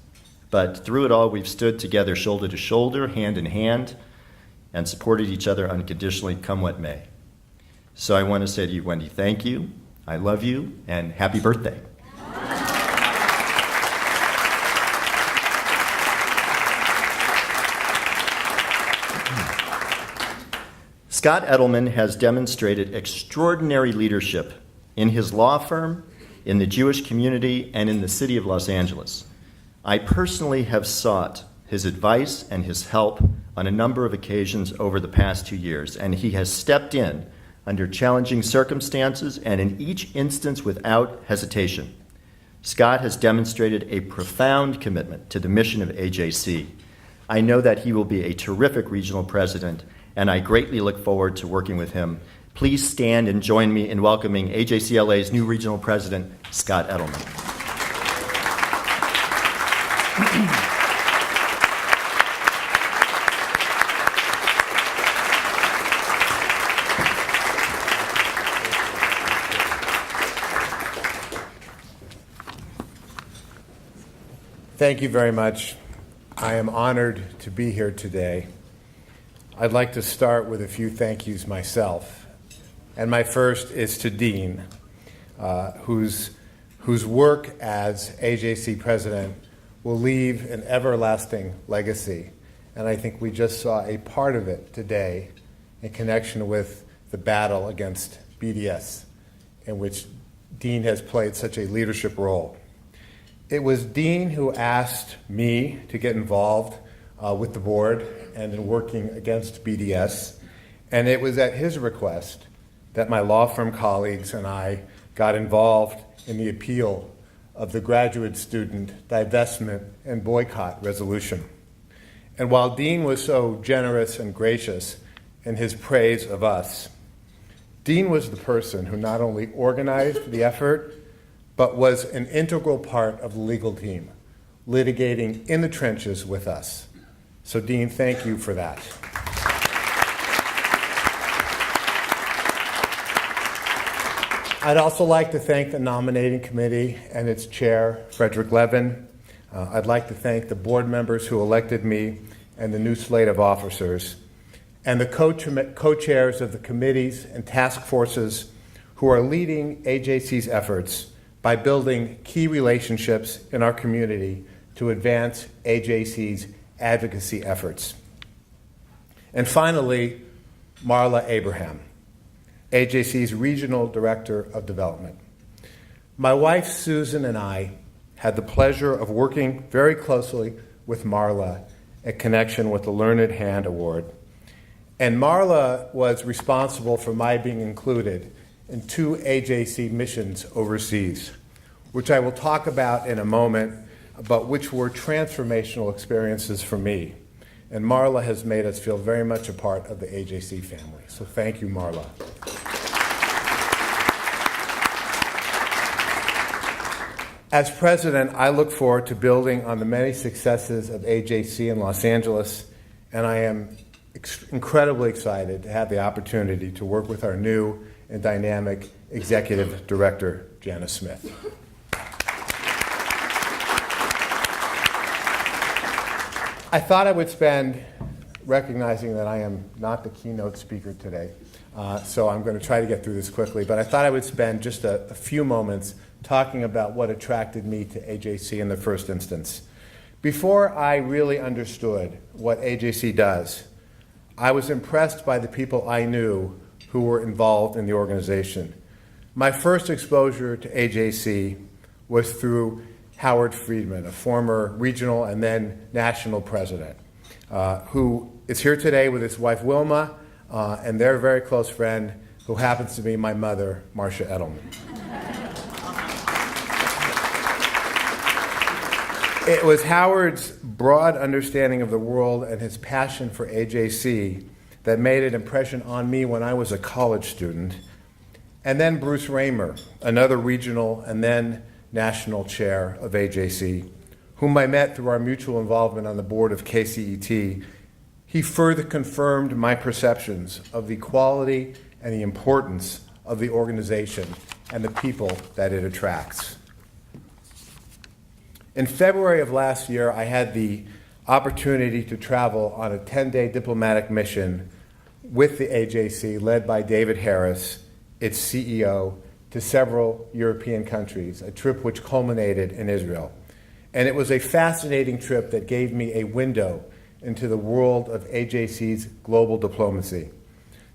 But through it all, we've stood together shoulder to shoulder, hand in hand, and supported each other unconditionally, come what may. So I want to say to you, Wendy, thank you, I love you, and happy birthday. Scott Edelman has demonstrated extraordinary leadership in his law firm, in the Jewish community, and in the city of Los Angeles. I personally have sought his advice and his help on a number of occasions over the past 2 years, and he has stepped in under challenging circumstances and in each instance without hesitation. Scott has demonstrated a profound commitment to the mission of AJC. I know that he will be a terrific regional president, and I greatly look forward to working with him. Please stand and join me in welcoming AJCLA's new regional president, Scott Edelman. Thank you very much. I am honored to be here today. I'd like to start with a few thank yous myself. And my first is to Dean, whose work as AJC president will leave an everlasting legacy. And I think we just saw a part of it today in connection with the battle against BDS, in which Dean has played such a leadership role. It was Dean who asked me to get involved with the board and in working against BDS. And it was at his request that my law firm colleagues and I got involved in the appeal of the graduate student divestment and boycott resolution. And while Dean was so generous and gracious in his praise of us, Dean was the person who not only organized the effort, but was an integral part of the legal team, litigating in the trenches with us. So Dean, thank you for that. I'd also like to thank the nominating committee and its chair, Frederick Levin. I'd like to thank the board members who elected me and the new slate of officers, and the co-chairs of the committees and task forces who are leading AJC's efforts by building key relationships in our community to advance AJC's advocacy efforts. And finally, Marla Abraham, AJC's Regional Director of Development. My wife, Susan, and I had the pleasure of working very closely with Marla in connection with the Learned Hand Award. And Marla was responsible for my being included in 2 AJC missions overseas, which I will talk about in a moment, but which were transformational experiences for me. And Marla has made us feel very much a part of the AJC family. So thank you, Marla. As president, I look forward to building on the many successes of AJC in Los Angeles, and I am incredibly excited to have the opportunity to work with our new and dynamic executive director, Janice Smith. I thought I would spend, recognizing that I am not the keynote speaker today, so I'm going to try to get through this quickly, but I thought I would spend just a few moments talking about what attracted me to AJC in the first instance. Before I really understood what AJC does, I was impressed by the people I knew who were involved in the organization. My first exposure to AJC was through Howard Friedman, a former regional and then national president, who is here today with his wife Wilma and their very close friend, who happens to be my mother, Marcia Edelman. It was Howard's broad understanding of the world and his passion for AJC that made an impression on me when I was a college student. And then Bruce Raymer, another regional and then national chair of AJC, whom I met through our mutual involvement on the board of KCET. He further confirmed my perceptions of the quality and the importance of the organization and the people that it attracts. In February of last year, I had the opportunity to travel on a 10-day diplomatic mission with the AJC, led by David Harris, its CEO, to several European countries, a trip which culminated in Israel. And it was a fascinating trip that gave me a window into the world of AJC's global diplomacy.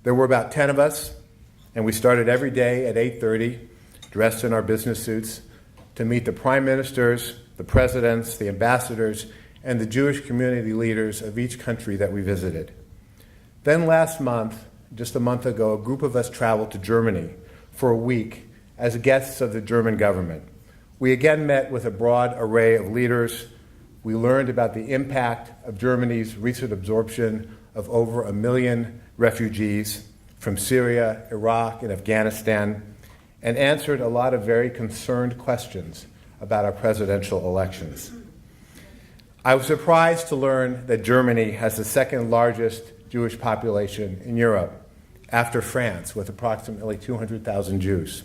There were about 10 of us, and we started every day at 8:30, dressed in our business suits, to meet the prime ministers, the presidents, the ambassadors, and the Jewish community leaders of each country that we visited. Then last month, just a month ago, a group of us traveled to Germany for a week as guests of the German government. We again met with a broad array of leaders. We learned about the impact of Germany's recent absorption of over 1 million refugees from Syria, Iraq, and Afghanistan, and answered a lot of very concerned questions about our presidential elections. I was surprised to learn that Germany has the second largest Jewish population in Europe, after France, with approximately 200,000 Jews.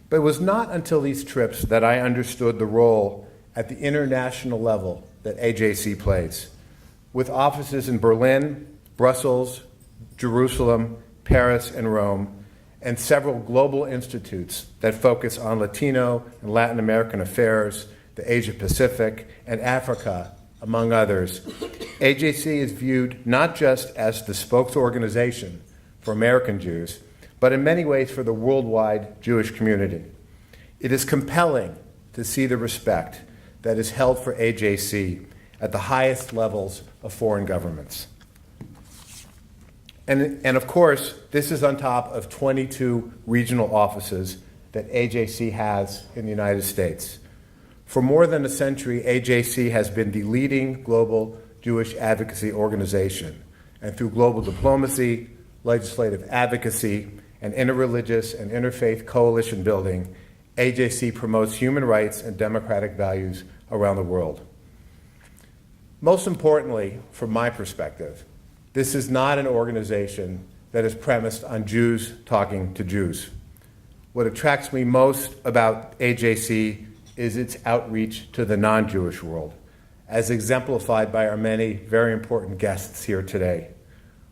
But it was not until these trips that I understood the role at the international level that AJC plays, with offices in Berlin, Brussels, Jerusalem, Paris, and Rome, and several global institutes that focus on Latino and Latin American affairs, the Asia Pacific, and Africa, among others. AJC is viewed not just as the spokes-organization for American Jews, but in many ways for the worldwide Jewish community. It is compelling to see the respect that is held for AJC at the highest levels of foreign governments. And of course, this is on top of 22 regional offices that AJC has in the United States. For more than a century, AJC has been the leading global Jewish advocacy organization. And through global diplomacy, legislative advocacy, and interreligious and interfaith coalition building, AJC promotes human rights and democratic values around the world. Most importantly, from my perspective, this is not an organization that is premised on Jews talking to Jews. What attracts me most about AJC is its outreach to the non-Jewish world, as exemplified by our many very important guests here today.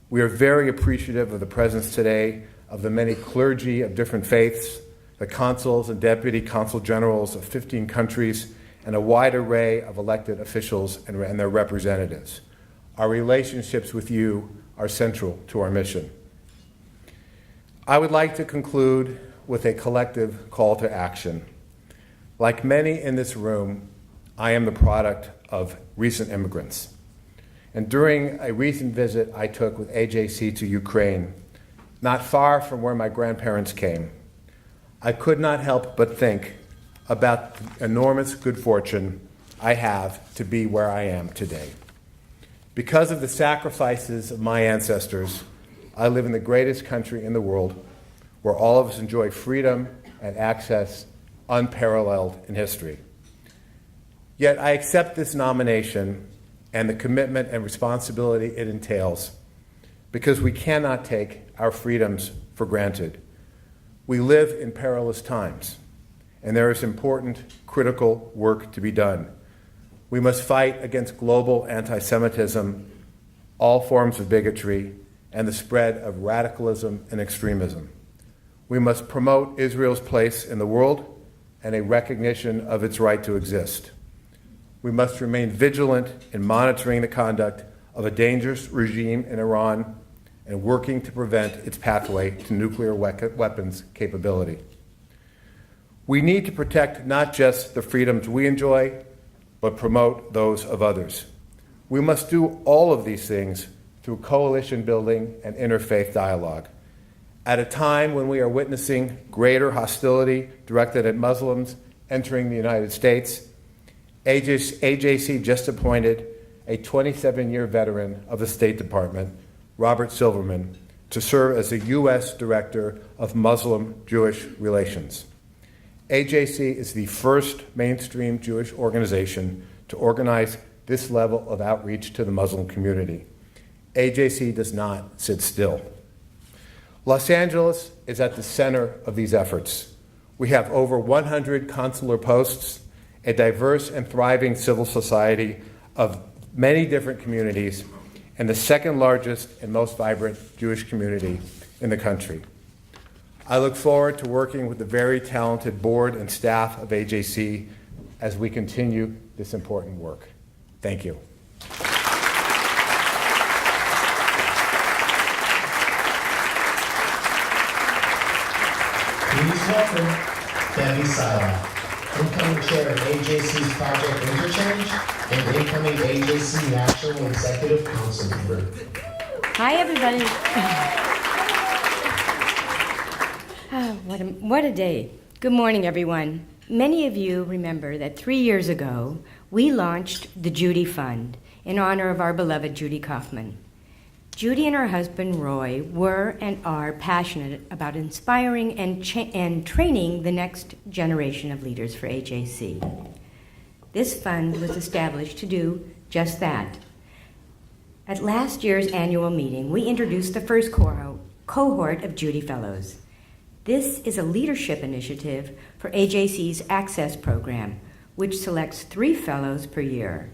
We are very appreciative of the presence today of the many clergy of different faiths, the consuls and deputy consul generals of 15 countries, and a wide array of elected officials and their representatives. Our relationships with you are central to our mission. I would like to conclude with a collective call to action. Like many in this room, I am the product of recent immigrants. And during a recent visit I took with AJC to Ukraine, not far from where my grandparents came, I could not help but think about the enormous good fortune I have to be where I am today. Because of the sacrifices of my ancestors, I live in the greatest country in the world, where all of us enjoy freedom and access unparalleled in history. Yet I accept this nomination and the commitment and responsibility it entails, because we cannot take our freedoms for granted. We live in perilous times, and there is important, critical work to be done. We must fight against global anti-Semitism, all forms of bigotry, and the spread of radicalism and extremism. We must promote Israel's place in the world and a recognition of its right to exist. We must remain vigilant in monitoring the conduct of a dangerous regime in Iran and working to prevent its pathway to nuclear weapons capability. We need to protect not just the freedoms we enjoy, but promote those of others. We must do all of these things through coalition building and interfaith dialogue. At a time when we are witnessing greater hostility directed at Muslims entering the United States, AJC just appointed a 27-year veteran of the State Department, Robert Silverman, to serve as the U.S. Director of Muslim-Jewish Relations. AJC is the first mainstream Jewish organization to organize this level of outreach to the Muslim community. AJC does not sit still. Los Angeles is at the center of these efforts. We have over 100 consular posts, a diverse and thriving civil society of many different communities, and the second largest and most vibrant Jewish community in the country. I look forward to working with the very talented board and staff of AJC as we continue this important work. Thank you. Please welcome Debbie Sila, incoming chair of AJC's Project Interchange and incoming AJC National Executive Council member. Hi, everybody. What a day. Good morning, everyone. Many of you remember that 3 years ago, we launched the Judy Fund in honor of our beloved Judy Kaufman. Judy and her husband, Roy, were and are passionate about inspiring and training the next generation of leaders for AJC. This fund was established to do just that. At last year's annual meeting, we introduced the first cohort of Judy Fellows. This is a leadership initiative for AJC's Access program, which selects 3 fellows per year.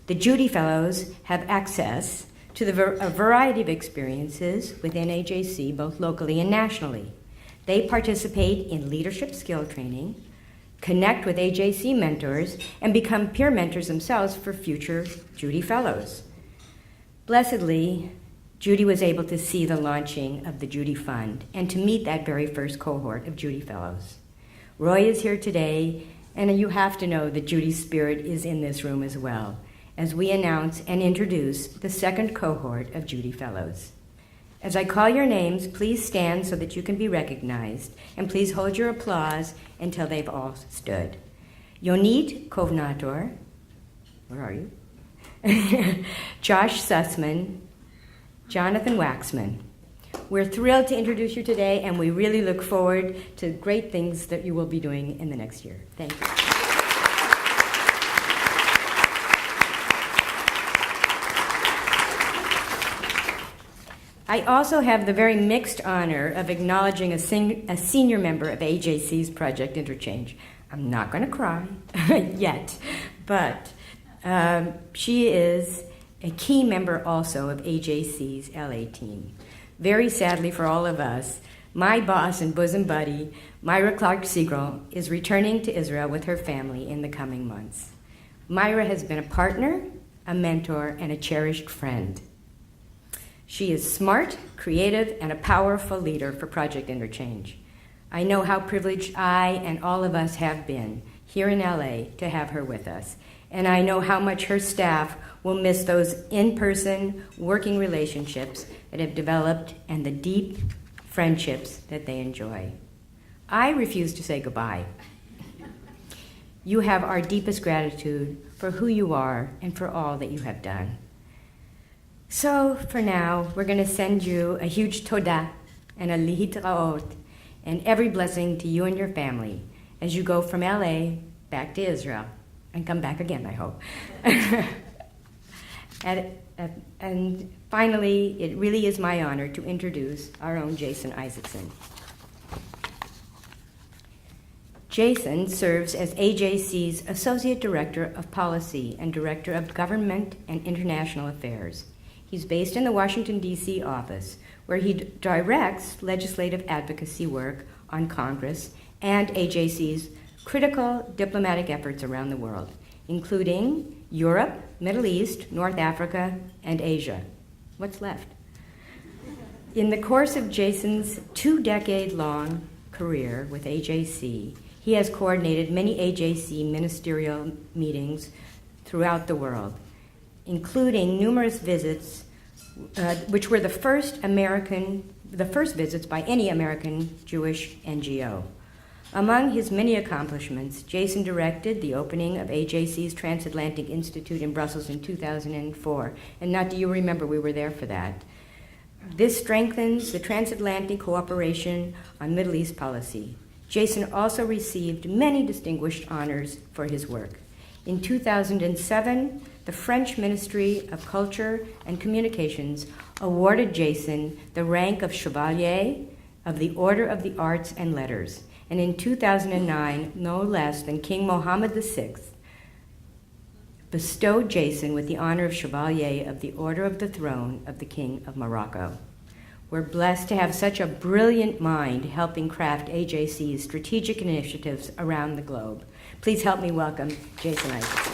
The Judy Fellows have access to a variety of experiences within AJC, both locally and nationally. They participate in leadership skill training, connect with AJC mentors, and become peer mentors themselves for future Judy Fellows. Blessedly, Judy was able to see the launching of the Judy Fund and to meet that very first cohort of Judy Fellows. Roy is here today, and you have to know that Judy's spirit is in this room as well, as we announce and introduce the second cohort of Judy Fellows. As I call your names, please stand so that you can be recognized, and please hold your applause until they've all stood. Yonit Kovnator, where are you? Josh Sussman, Jonathan Waxman. We're thrilled to introduce you today, and we really look forward to great things that you will be doing in the next year. Thank you. I also have the very mixed honor of acknowledging a senior member of AJC's Project Interchange. I'm not going to cry yet, but she is a key member also of AJC's LA team. Very sadly for all of us, my boss and bosom buddy, Myra Clark-Segal, is returning to Israel with her family in the coming months. Myra has been a partner, a mentor, and a cherished friend. She is smart, creative, and a powerful leader for Project Interchange. I know how privileged I and all of us have been here in LA to have her with us, and I know how much her staff will miss those in-person working relationships that have developed and the deep friendships that they enjoy. I refuse to say goodbye. You have our deepest gratitude for who you are and for all that you have done. So for now, we're going to send you a huge toda and a lihitraot and every blessing to you and your family as you go from LA back to Israel and come back again, I hope. And finally, it really is my honor to introduce our own Jason Isaacson. Jason serves as AJC's Associate Director of Policy and Director of Government and International Affairs. He's based in the Washington, D.C. office, where he directs legislative advocacy work on Congress and AJC's critical diplomatic efforts around the world, including Europe, Middle East, North Africa, and Asia. What's left? In the course of Jason's 2-decade-long career with AJC, he has coordinated many AJC ministerial meetings throughout the world, including numerous visits, which were the first visits by any American Jewish NGO. Among his many accomplishments, Jason directed the opening of AJC's Transatlantic Institute in Brussels in 2004. And not do you remember, we were there for that. This strengthens the transatlantic cooperation on Middle East policy. Jason also received many distinguished honors for his work. In 2007, the French Ministry of Culture and Communications awarded Jason the rank of Chevalier of the Order of the Arts and Letters. And in 2009, no less than King Mohammed VI bestowed Jason with the honor of Chevalier of the Order of the Throne of the King of Morocco. We're blessed to have such a brilliant mind helping craft AJC's strategic initiatives around the globe. Please help me welcome Jason Isaacson.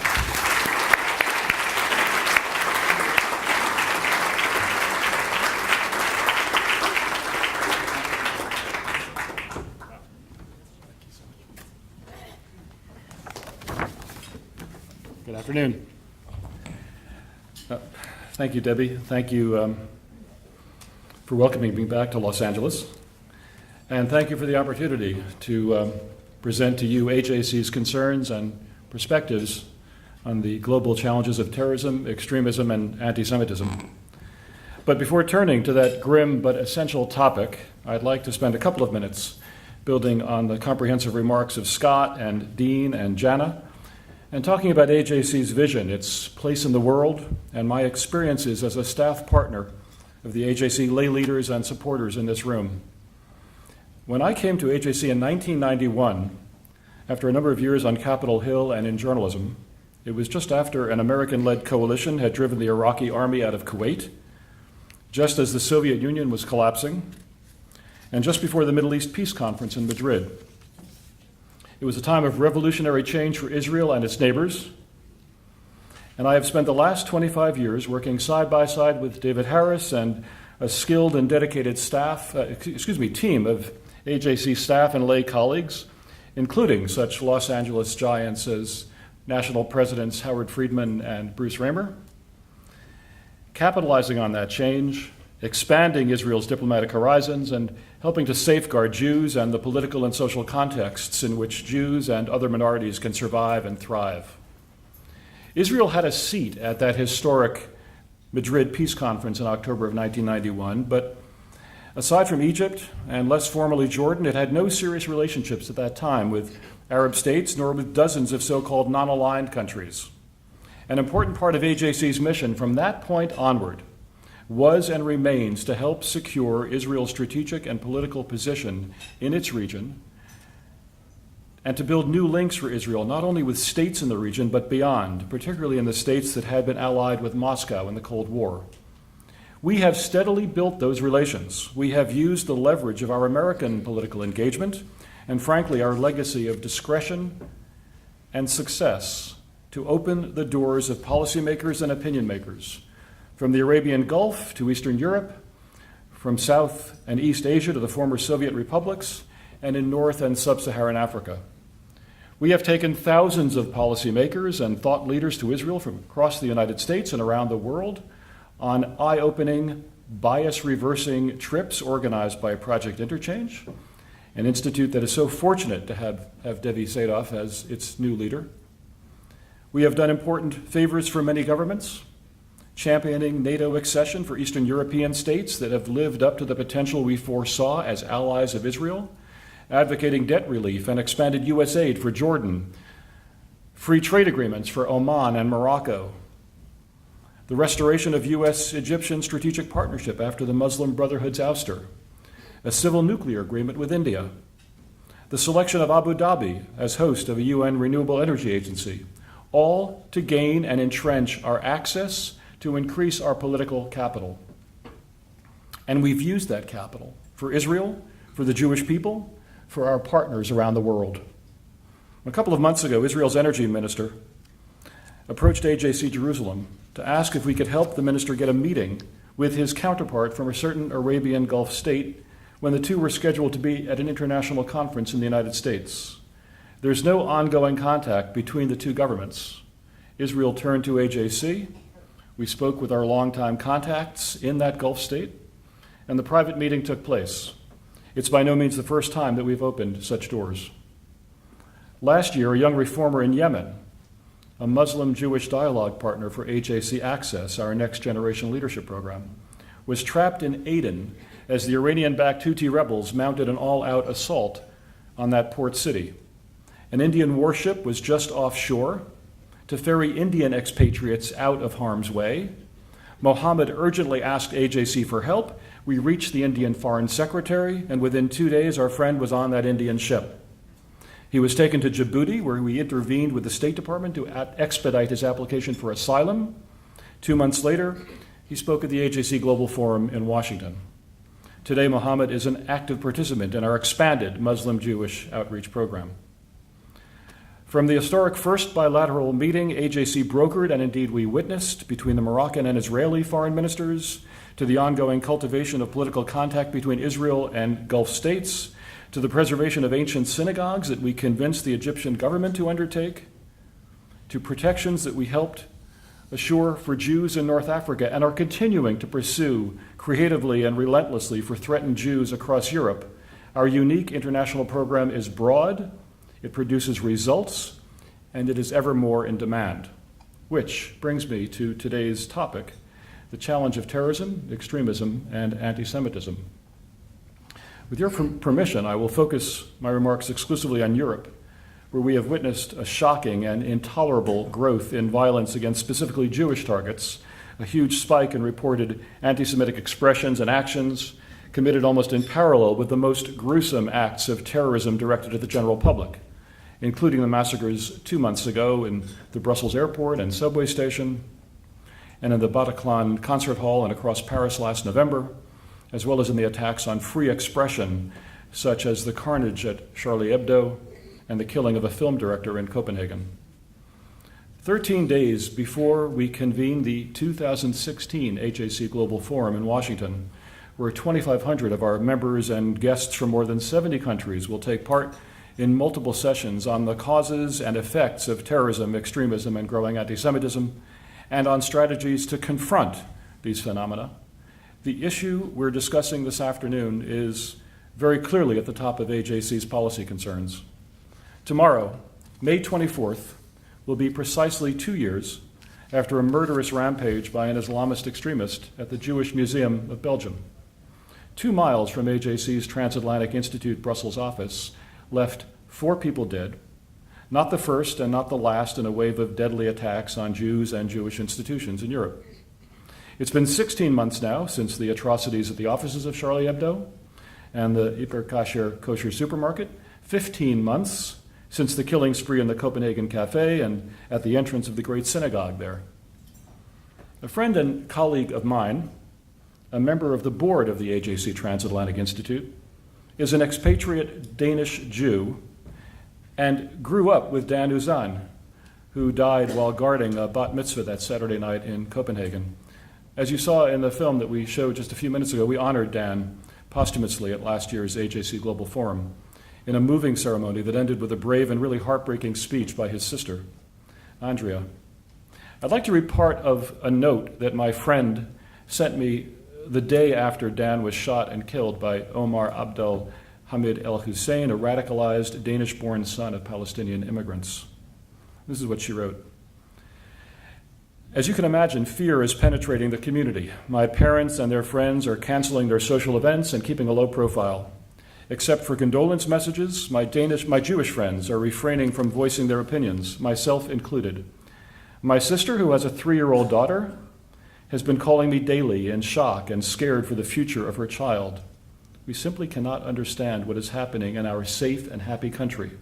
Good afternoon. Thank you, Debbie. Thank you for welcoming me back to Los Angeles. And thank you for the opportunity to present to you AJC's concerns and perspectives on the global challenges of terrorism, extremism, and anti-Semitism. But before turning to that grim but essential topic, I'd like to spend a couple of minutes building on the comprehensive remarks of Scott and Dean and Jana, and talking about AJC's vision, its place in the world, and my experiences as a staff partner of the AJC lay leaders and supporters in this room. When I came to AJC in 1991, after a number of years on Capitol Hill and in journalism, it was just after an American-led coalition had driven the Iraqi army out of Kuwait, just as the Soviet Union was collapsing, and just before the Middle East Peace Conference in Madrid. It was a time of revolutionary change for Israel and its neighbors, and I have spent the last 25 years working side by side with David Harris and a skilled and dedicated team of AJC staff and lay colleagues, including such Los Angeles giants as National Presidents Howard Friedman and Bruce Raymer, capitalizing on that change, expanding Israel's diplomatic horizons, and helping to safeguard Jews and the political and social contexts in which Jews and other minorities can survive and thrive. Israel had a seat at that historic Madrid Peace Conference in October of 1991, but aside from Egypt and less formally Jordan, it had no serious relationships at that time with Arab states nor with dozens of so-called non-aligned countries. An important part of AJC's mission from that point onward was and remains to help secure Israel's strategic and political position in its region and to build new links for Israel, not only with states in the region, but beyond, particularly in the states that had been allied with Moscow in the Cold War. We have steadily built those relations. We have used the leverage of our American political engagement and, frankly, our legacy of discretion and success to open the doors of policymakers and opinion makers, from the Arabian Gulf to Eastern Europe, from South and East Asia to the former Soviet republics, and in North and Sub-Saharan Africa. We have taken thousands of policymakers and thought leaders to Israel from across the United States and around the world on eye-opening, bias-reversing trips organized by Project Interchange, an institute that is so fortunate to have Devi Sadoff as its new leader. We have done important favors for many governments, championing NATO accession for Eastern European states that have lived up to the potential we foresaw as allies of Israel, advocating debt relief and expanded U.S. aid for Jordan, free trade agreements for Oman and Morocco, the restoration of U.S.-Egyptian strategic partnership after the Muslim Brotherhood's ouster, a civil nuclear agreement with India, the selection of Abu Dhabi as host of a UN renewable energy agency, all to gain and entrench our access to increase our political capital. And we've used that capital for Israel, for the Jewish people, for our partners around the world. A couple of months ago, Israel's energy minister approached AJC Jerusalem to ask if we could help the minister get a meeting with his counterpart from a certain Arabian Gulf state when the two were scheduled to be at an international conference in the United States. There's no ongoing contact between the two governments. Israel turned to AJC. We spoke with our longtime contacts in that Gulf state, and the private meeting took place. It's by no means the first time that we've opened such doors. Last year, a young reformer in Yemen, a Muslim-Jewish dialogue partner for AJC Access, our next generation leadership program, was trapped in Aden as the Iranian-backed Houthi rebels mounted an all-out assault on that port city. An Indian warship was just offshore to ferry Indian expatriates out of harm's way. Mohammed urgently asked AJC for help. We reached the Indian Foreign Secretary, and within 2 days, our friend was on that Indian ship. He was taken to Djibouti, where we intervened with the State Department to expedite his application for asylum. 2 months later, he spoke at the AJC Global Forum in Washington. Today, Mohammed is an active participant in our expanded Muslim-Jewish outreach program. From the historic first bilateral meeting AJC brokered, and indeed we witnessed, between the Moroccan and Israeli foreign ministers, to the ongoing cultivation of political contact between Israel and Gulf states, to the preservation of ancient synagogues that we convinced the Egyptian government to undertake, to protections that we helped assure for Jews in North Africa and are continuing to pursue creatively and relentlessly for threatened Jews across Europe. Our unique international program is broad, it produces results, and it is ever more in demand. Which brings me to today's topic, the challenge of terrorism, extremism, and anti-Semitism. With your permission, I will focus my remarks exclusively on Europe, where we have witnessed a shocking and intolerable growth in violence against specifically Jewish targets, a huge spike in reported anti-Semitic expressions and actions committed almost in parallel with the most gruesome acts of terrorism directed at the general public, including the massacres 2 months ago in the Brussels airport and subway station, and in the Bataclan concert hall and across Paris last November, as well as in the attacks on free expression, such as the carnage at Charlie Hebdo and the killing of a film director in Copenhagen. 13 days before we convene the 2016 AJC Global Forum in Washington, where 2,500 of our members and guests from more than 70 countries will take part in multiple sessions on the causes and effects of terrorism, extremism, and growing anti-Semitism, and on strategies to confront these phenomena. The issue we're discussing this afternoon is very clearly at the top of AJC's policy concerns. Tomorrow, May 24th, will be precisely 2 years after a murderous rampage by an Islamist extremist at the Jewish Museum of Belgium. 2 miles from AJC's Transatlantic Institute Brussels office left 4 people dead, not the first and not the last in a wave of deadly attacks on Jews and Jewish institutions in Europe. It's been 16 months now since the atrocities at the offices of Charlie Hebdo and the Hyper Kosher supermarket, 15 months since the killing spree in the Copenhagen Cafe and at the entrance of the Great Synagogue there. A friend and colleague of mine, a member of the board of the AJC Transatlantic Institute, is an expatriate Danish Jew and grew up with Dan Uzan, who died while guarding a bat mitzvah that Saturday night in Copenhagen. As you saw in the film that we showed just a few minutes ago, we honored Dan posthumously at last year's AJC Global Forum in a moving ceremony that ended with a brave and really heartbreaking speech by his sister, Andrea. I'd like to read part of a note that my friend sent me the day after Dan was shot and killed by Omar Abdel Hamid El Hussein, a radicalized Danish-born son of Palestinian immigrants. This is what she wrote. As you can imagine, fear is penetrating the community. My parents and their friends are canceling their social events and keeping a low profile. Except for condolence messages, my Jewish friends are refraining from voicing their opinions, myself included. My sister, who has a 3-year-old daughter, has been calling me daily in shock and scared for the future of her child. We simply cannot understand what is happening in our safe and happy country.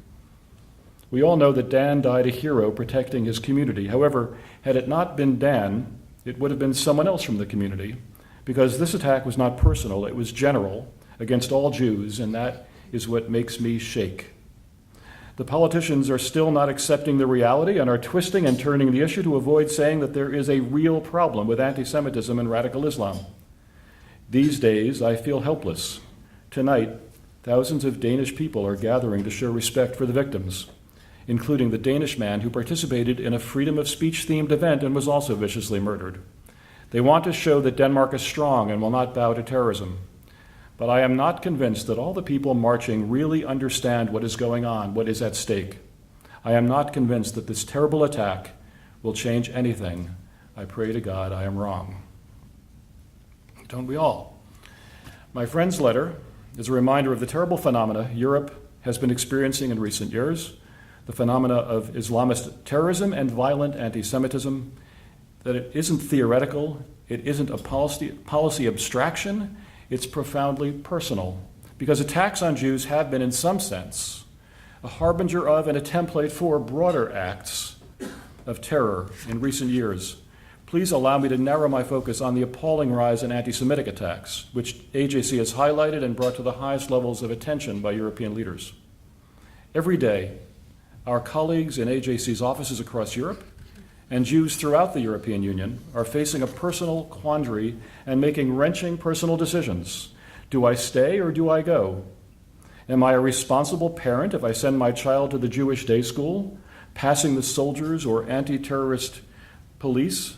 We all know that Dan died a hero protecting his community. However, had it not been Dan, it would have been someone else from the community, because this attack was not personal, it was general, against all Jews, and that is what makes me shake. The politicians are still not accepting the reality and are twisting and turning the issue to avoid saying that there is a real problem with anti-Semitism and radical Islam. These days, I feel helpless. Tonight, thousands of Danish people are gathering to show respect for the victims, including the Danish man who participated in a freedom of speech-themed event and was also viciously murdered. They want to show that Denmark is strong and will not bow to terrorism. But I am not convinced that all the people marching really understand what is going on, what is at stake. I am not convinced that this terrible attack will change anything. I pray to God I am wrong. Don't we all? My friend's letter is a reminder of the terrible phenomena Europe has been experiencing in recent years, the phenomena of Islamist terrorism and violent anti-Semitism, that it isn't theoretical, it isn't a policy abstraction, it's profoundly personal, because attacks on Jews have been, in some sense, a harbinger of and a template for broader acts of terror in recent years. Please allow me to narrow my focus on the appalling rise in anti-Semitic attacks, which AJC has highlighted and brought to the highest levels of attention by European leaders. Every day, our colleagues in AJC's offices across Europe and Jews throughout the European Union are facing a personal quandary and making wrenching personal decisions. Do I stay or do I go? Am I a responsible parent if I send my child to the Jewish day school, passing the soldiers or anti-terrorist police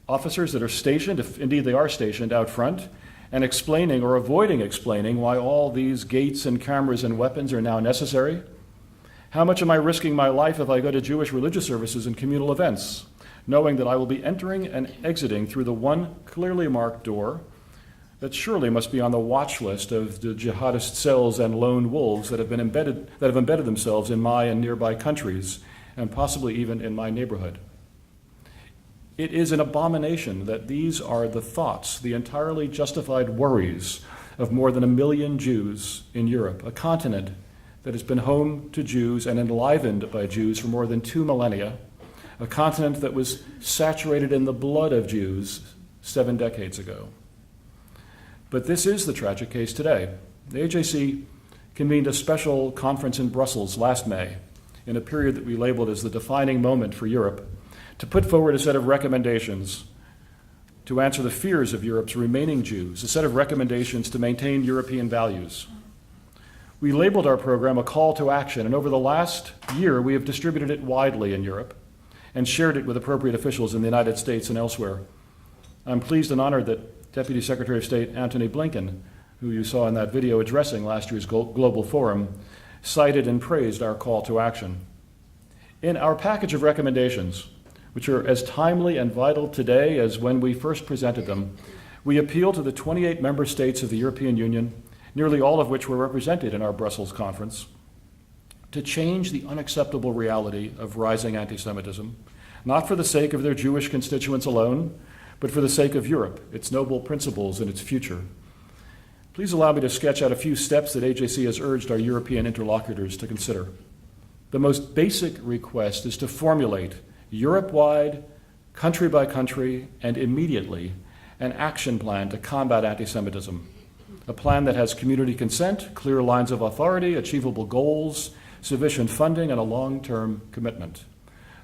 officers that are stationed, if indeed they are stationed out front, and explaining or avoiding explaining why all these gates and cameras and weapons are now necessary? How much am I risking my life if I go to Jewish religious services and communal events, knowing that I will be entering and exiting through the one clearly marked door that surely must be on the watch list of the jihadist cells and lone wolves that have embedded themselves in my and nearby countries, and possibly even in my neighborhood? It is an abomination that these are the thoughts, the entirely justified worries of more than 1 million Jews in Europe, a continent that has been home to Jews and enlivened by Jews for more than 2 millennia, a continent that was saturated in the blood of Jews 7 decades ago. But this is the tragic case today. The AJC convened a special conference in Brussels last May, in a period that we labeled as the defining moment for Europe, to put forward a set of recommendations to answer the fears of Europe's remaining Jews, a set of recommendations to maintain European values. We labeled our program a call to action, and over the last year we have distributed it widely in Europe and shared it with appropriate officials in the United States and elsewhere. I'm pleased and honored that Deputy Secretary of State Antony Blinken, who you saw in that video addressing last year's Global Forum, cited and praised our call to action. In our package of recommendations, which are as timely and vital today as when we first presented them, we appeal to the 28 member states of the European Union, nearly all of which were represented in our Brussels conference, to change the unacceptable reality of rising anti-Semitism, not for the sake of their Jewish constituents alone, but for the sake of Europe, its noble principles, and its future. Please allow me to sketch out a few steps that AJC has urged our European interlocutors to consider. The most basic request is to formulate Europe-wide, country by country, and immediately, an action plan to combat anti-Semitism. A plan that has community consent, clear lines of authority, achievable goals, sufficient funding, and a long-term commitment.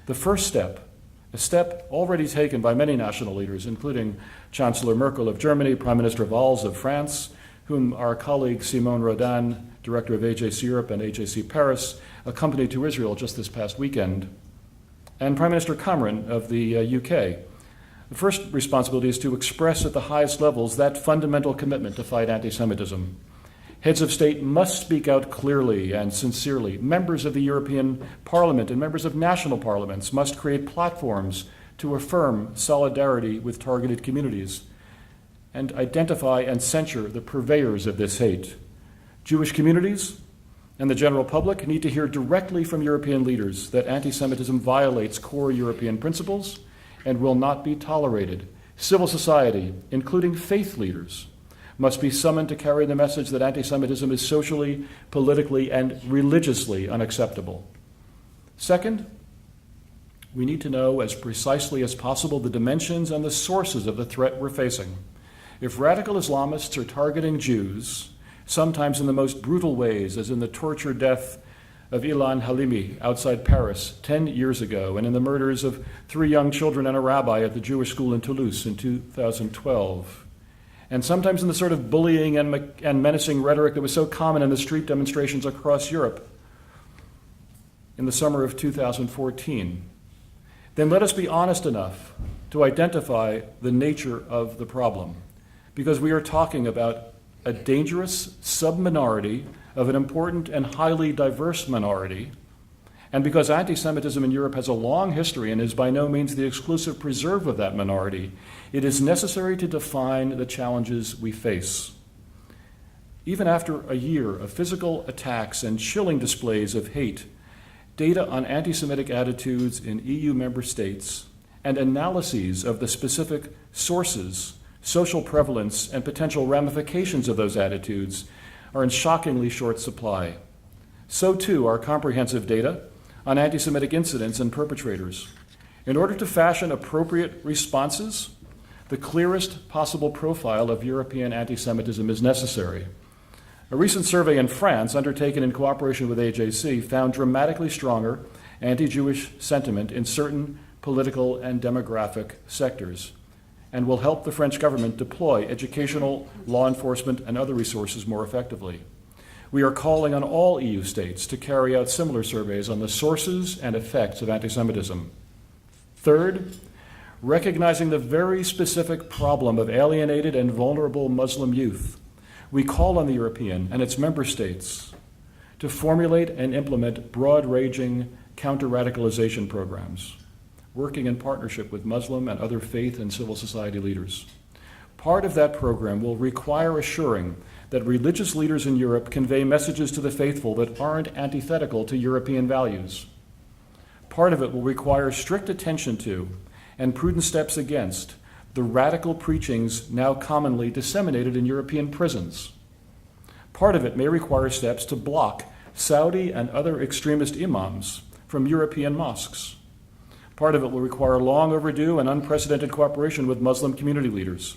The first step, a step already taken by many national leaders, including Chancellor Merkel of Germany, Prime Minister Valls of France, whom our colleague Simone Rodin, Director of AJC Europe and AJC Paris, accompanied to Israel just this past weekend, and Prime Minister Cameron of the UK. The first responsibility is to express at the highest levels that fundamental commitment to fight anti-Semitism. Heads of state must speak out clearly and sincerely. Members of the European Parliament and members of national parliaments must create platforms to affirm solidarity with targeted communities and identify and censure the purveyors of this hate. Jewish communities and the general public need to hear directly from European leaders that anti-Semitism violates core European principles and will not be tolerated. Civil society, including faith leaders, must be summoned to carry the message that anti-Semitism is socially, politically, and religiously unacceptable. Second, we need to know as precisely as possible the dimensions and the sources of the threat we're facing. If radical Islamists are targeting Jews, sometimes in the most brutal ways, as in the torture death of Ilan Halimi outside Paris 10 years ago, and in the murders of 3 young children and a rabbi at the Jewish school in Toulouse in 2012, and sometimes in the sort of bullying and menacing rhetoric that was so common in the street demonstrations across Europe in the summer of 2014, then let us be honest enough to identify the nature of the problem, because we are talking about a dangerous subminority of an important and highly diverse minority, and because anti-Semitism in Europe has a long history and is by no means the exclusive preserve of that minority, it is necessary to define the challenges we face. Even after a year of physical attacks and chilling displays of hate, data on anti-Semitic attitudes in EU member states and analyses of the specific sources, social prevalence, and potential ramifications of those attitudes are in shockingly short supply. So too are comprehensive data on anti-Semitic incidents and perpetrators. In order to fashion appropriate responses, the clearest possible profile of European anti-Semitism is necessary. A recent survey in France, undertaken in cooperation with AJC, found dramatically stronger anti-Jewish sentiment in certain political and demographic sectors, and will help the French government deploy educational, law enforcement, and other resources more effectively. We are calling on all EU states to carry out similar surveys on the sources and effects of anti-Semitism. Third, recognizing the very specific problem of alienated and vulnerable Muslim youth, we call on the European and its member states to formulate and implement broad-ranging counter-radicalization programs, working in partnership with Muslim and other faith and civil society leaders. Part of that program will require assuring that religious leaders in Europe convey messages to the faithful that aren't antithetical to European values. Part of it will require strict attention to and prudent steps against the radical preachings now commonly disseminated in European prisons. Part of it may require steps to block Saudi and other extremist imams from European mosques. Part of it will require long overdue and unprecedented cooperation with Muslim community leaders.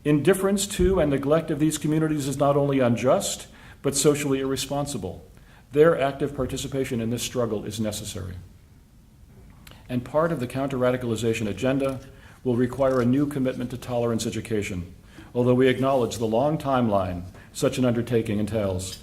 Indifference to and neglect of these communities is not only unjust, but socially irresponsible. Their active participation in this struggle is necessary. And part of the counter-radicalization agenda will require a new commitment to tolerance education, although we acknowledge the long timeline such an undertaking entails.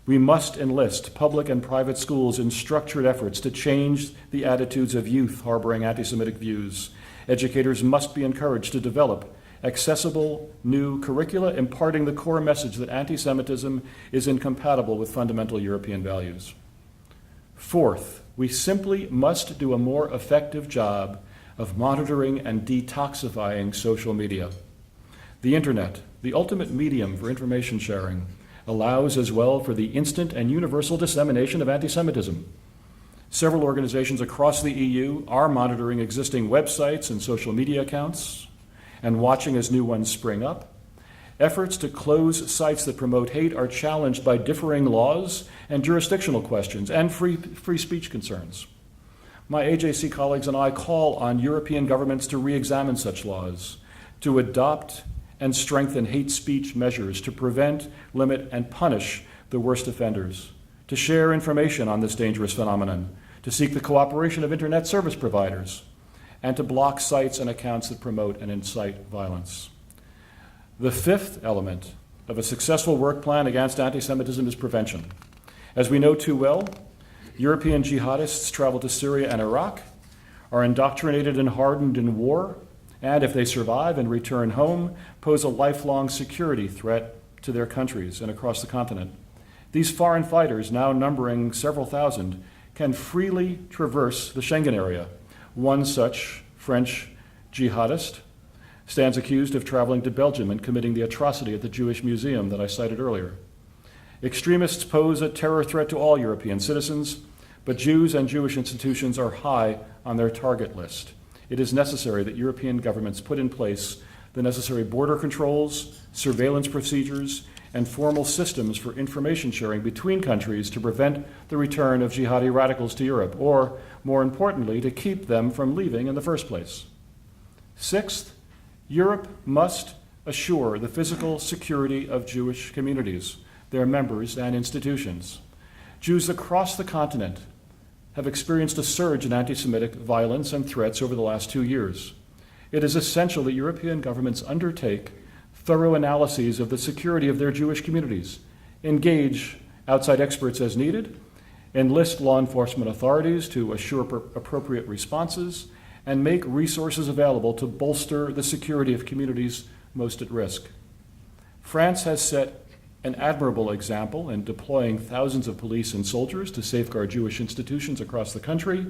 We must enlist public and private schools in structured efforts to change the attitudes of youth harboring anti-Semitic views. Educators must be encouraged to develop accessible new curricula imparting the core message that anti-Semitism is incompatible with fundamental European values. Fourth, we simply must do a more effective job of monitoring and detoxifying social media. The internet, the ultimate medium for information sharing, allows as well for the instant and universal dissemination of anti-Semitism. Several organizations across the EU are monitoring existing websites and social media accounts and watching as new ones spring up. Efforts to close sites that promote hate are challenged by differing laws and jurisdictional questions and free speech concerns. My AJC colleagues and I call on European governments to re-examine such laws, to adopt and strengthen hate speech measures to prevent, limit, and punish the worst offenders, to share information on this dangerous phenomenon, to seek the cooperation of internet service providers, and to block sites and accounts that promote and incite violence. The fifth element of a successful work plan against anti-Semitism is prevention. As we know too well, European jihadists travel to Syria and Iraq, are indoctrinated and hardened in war, and if they survive and return home, pose a lifelong security threat to their countries and across the continent. These foreign fighters, now numbering several thousand, can freely traverse the Schengen area. One such French jihadist stands accused of traveling to Belgium and committing the atrocity at the Jewish Museum that I cited earlier. Extremists pose a terror threat to all European citizens, but Jews and Jewish institutions are high on their target list. It is necessary that European governments put in place the necessary border controls, surveillance procedures, and formal systems for information sharing between countries to prevent the return of jihadi radicals to Europe, or, more importantly, to keep them from leaving in the first place. Sixth, Europe must assure the physical security of Jewish communities, their members and institutions. Jews across the continent have experienced a surge in anti-Semitic violence and threats over the last 2 years. It is essential that European governments undertake thorough analyses of the security of their Jewish communities, engage outside experts as needed, enlist law enforcement authorities to assure appropriate responses, and make resources available to bolster the security of communities most at risk. France has set an admirable example in deploying thousands of police and soldiers to safeguard Jewish institutions across the country.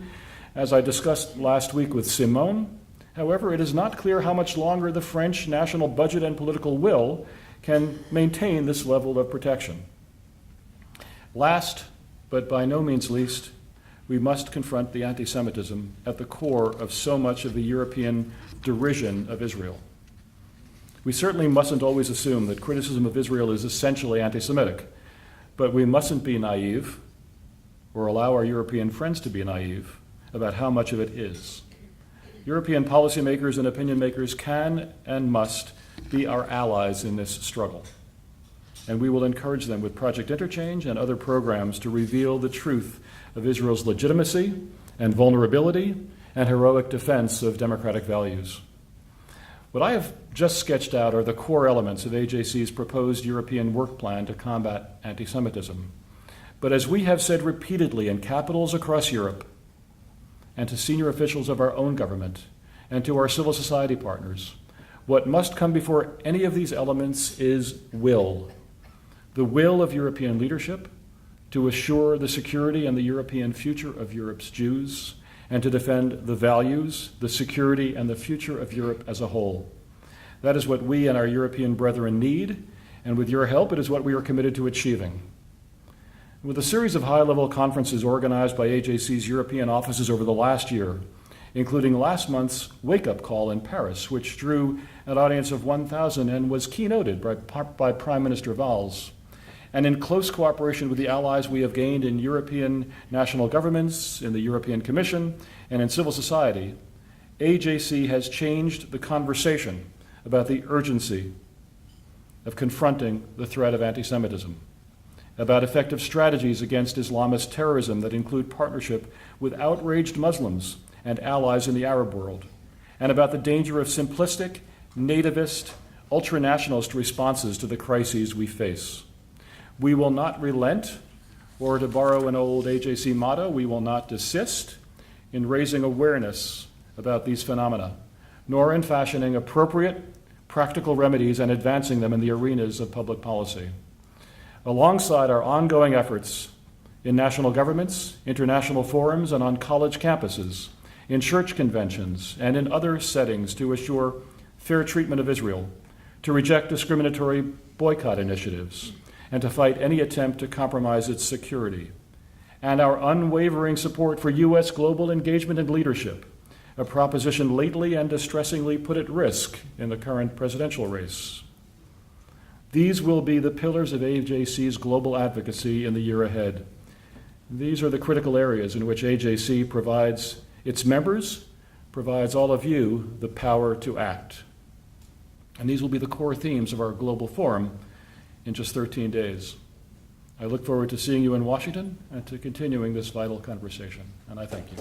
As I discussed last week with Simone, however, it is not clear how much longer the French national budget and political will can maintain this level of protection. Last, but by no means least, we must confront the anti-Semitism at the core of so much of the European derision of Israel. We certainly mustn't always assume that criticism of Israel is essentially anti-Semitic, but we mustn't be naive, or allow our European friends to be naive, about how much of it is. European policymakers and opinion makers can and must be our allies in this struggle, and we will encourage them with Project Interchange and other programs to reveal the truth of Israel's legitimacy and vulnerability and heroic defense of democratic values. What I have just sketched out are the core elements of AJC's proposed European work plan to combat anti-Semitism. But as we have said repeatedly in capitals across Europe, and to senior officials of our own government, and to our civil society partners, what must come before any of these elements is will. The will of European leadership to assure the security and the European future of Europe's Jews, and to defend the values, the security, and the future of Europe as a whole. That is what we and our European brethren need, and with your help, it is what we are committed to achieving. With a series of high-level conferences organized by AJC's European offices over the last year, including last month's wake-up call in Paris, which drew an audience of 1,000 and was keynoted by Prime Minister Valls, and in close cooperation with the allies we have gained in European national governments, in the European Commission, and in civil society, AJC has changed the conversation about the urgency of confronting the threat of anti-Semitism, about effective strategies against Islamist terrorism that include partnership with outraged Muslims and allies in the Arab world, and about the danger of simplistic, nativist, ultranationalist responses to the crises we face. We will not relent, or to borrow an old AJC motto, we will not desist in raising awareness about these phenomena, nor in fashioning appropriate, practical remedies and advancing them in the arenas of public policy. Alongside our ongoing efforts in national governments, international forums, and on college campuses, in church conventions, and in other settings to assure fair treatment of Israel, to reject discriminatory boycott initiatives, and to fight any attempt to compromise its security, and our unwavering support for U.S. global engagement and leadership, a proposition lately and distressingly put at risk in the current presidential race. These will be the pillars of AJC's global advocacy in the year ahead. These are the critical areas in which AJC provides its members, provides all of you the power to act. And these will be the core themes of our global forum in just 13 days. I look forward to seeing you in Washington and to continuing this vital conversation, and I thank you.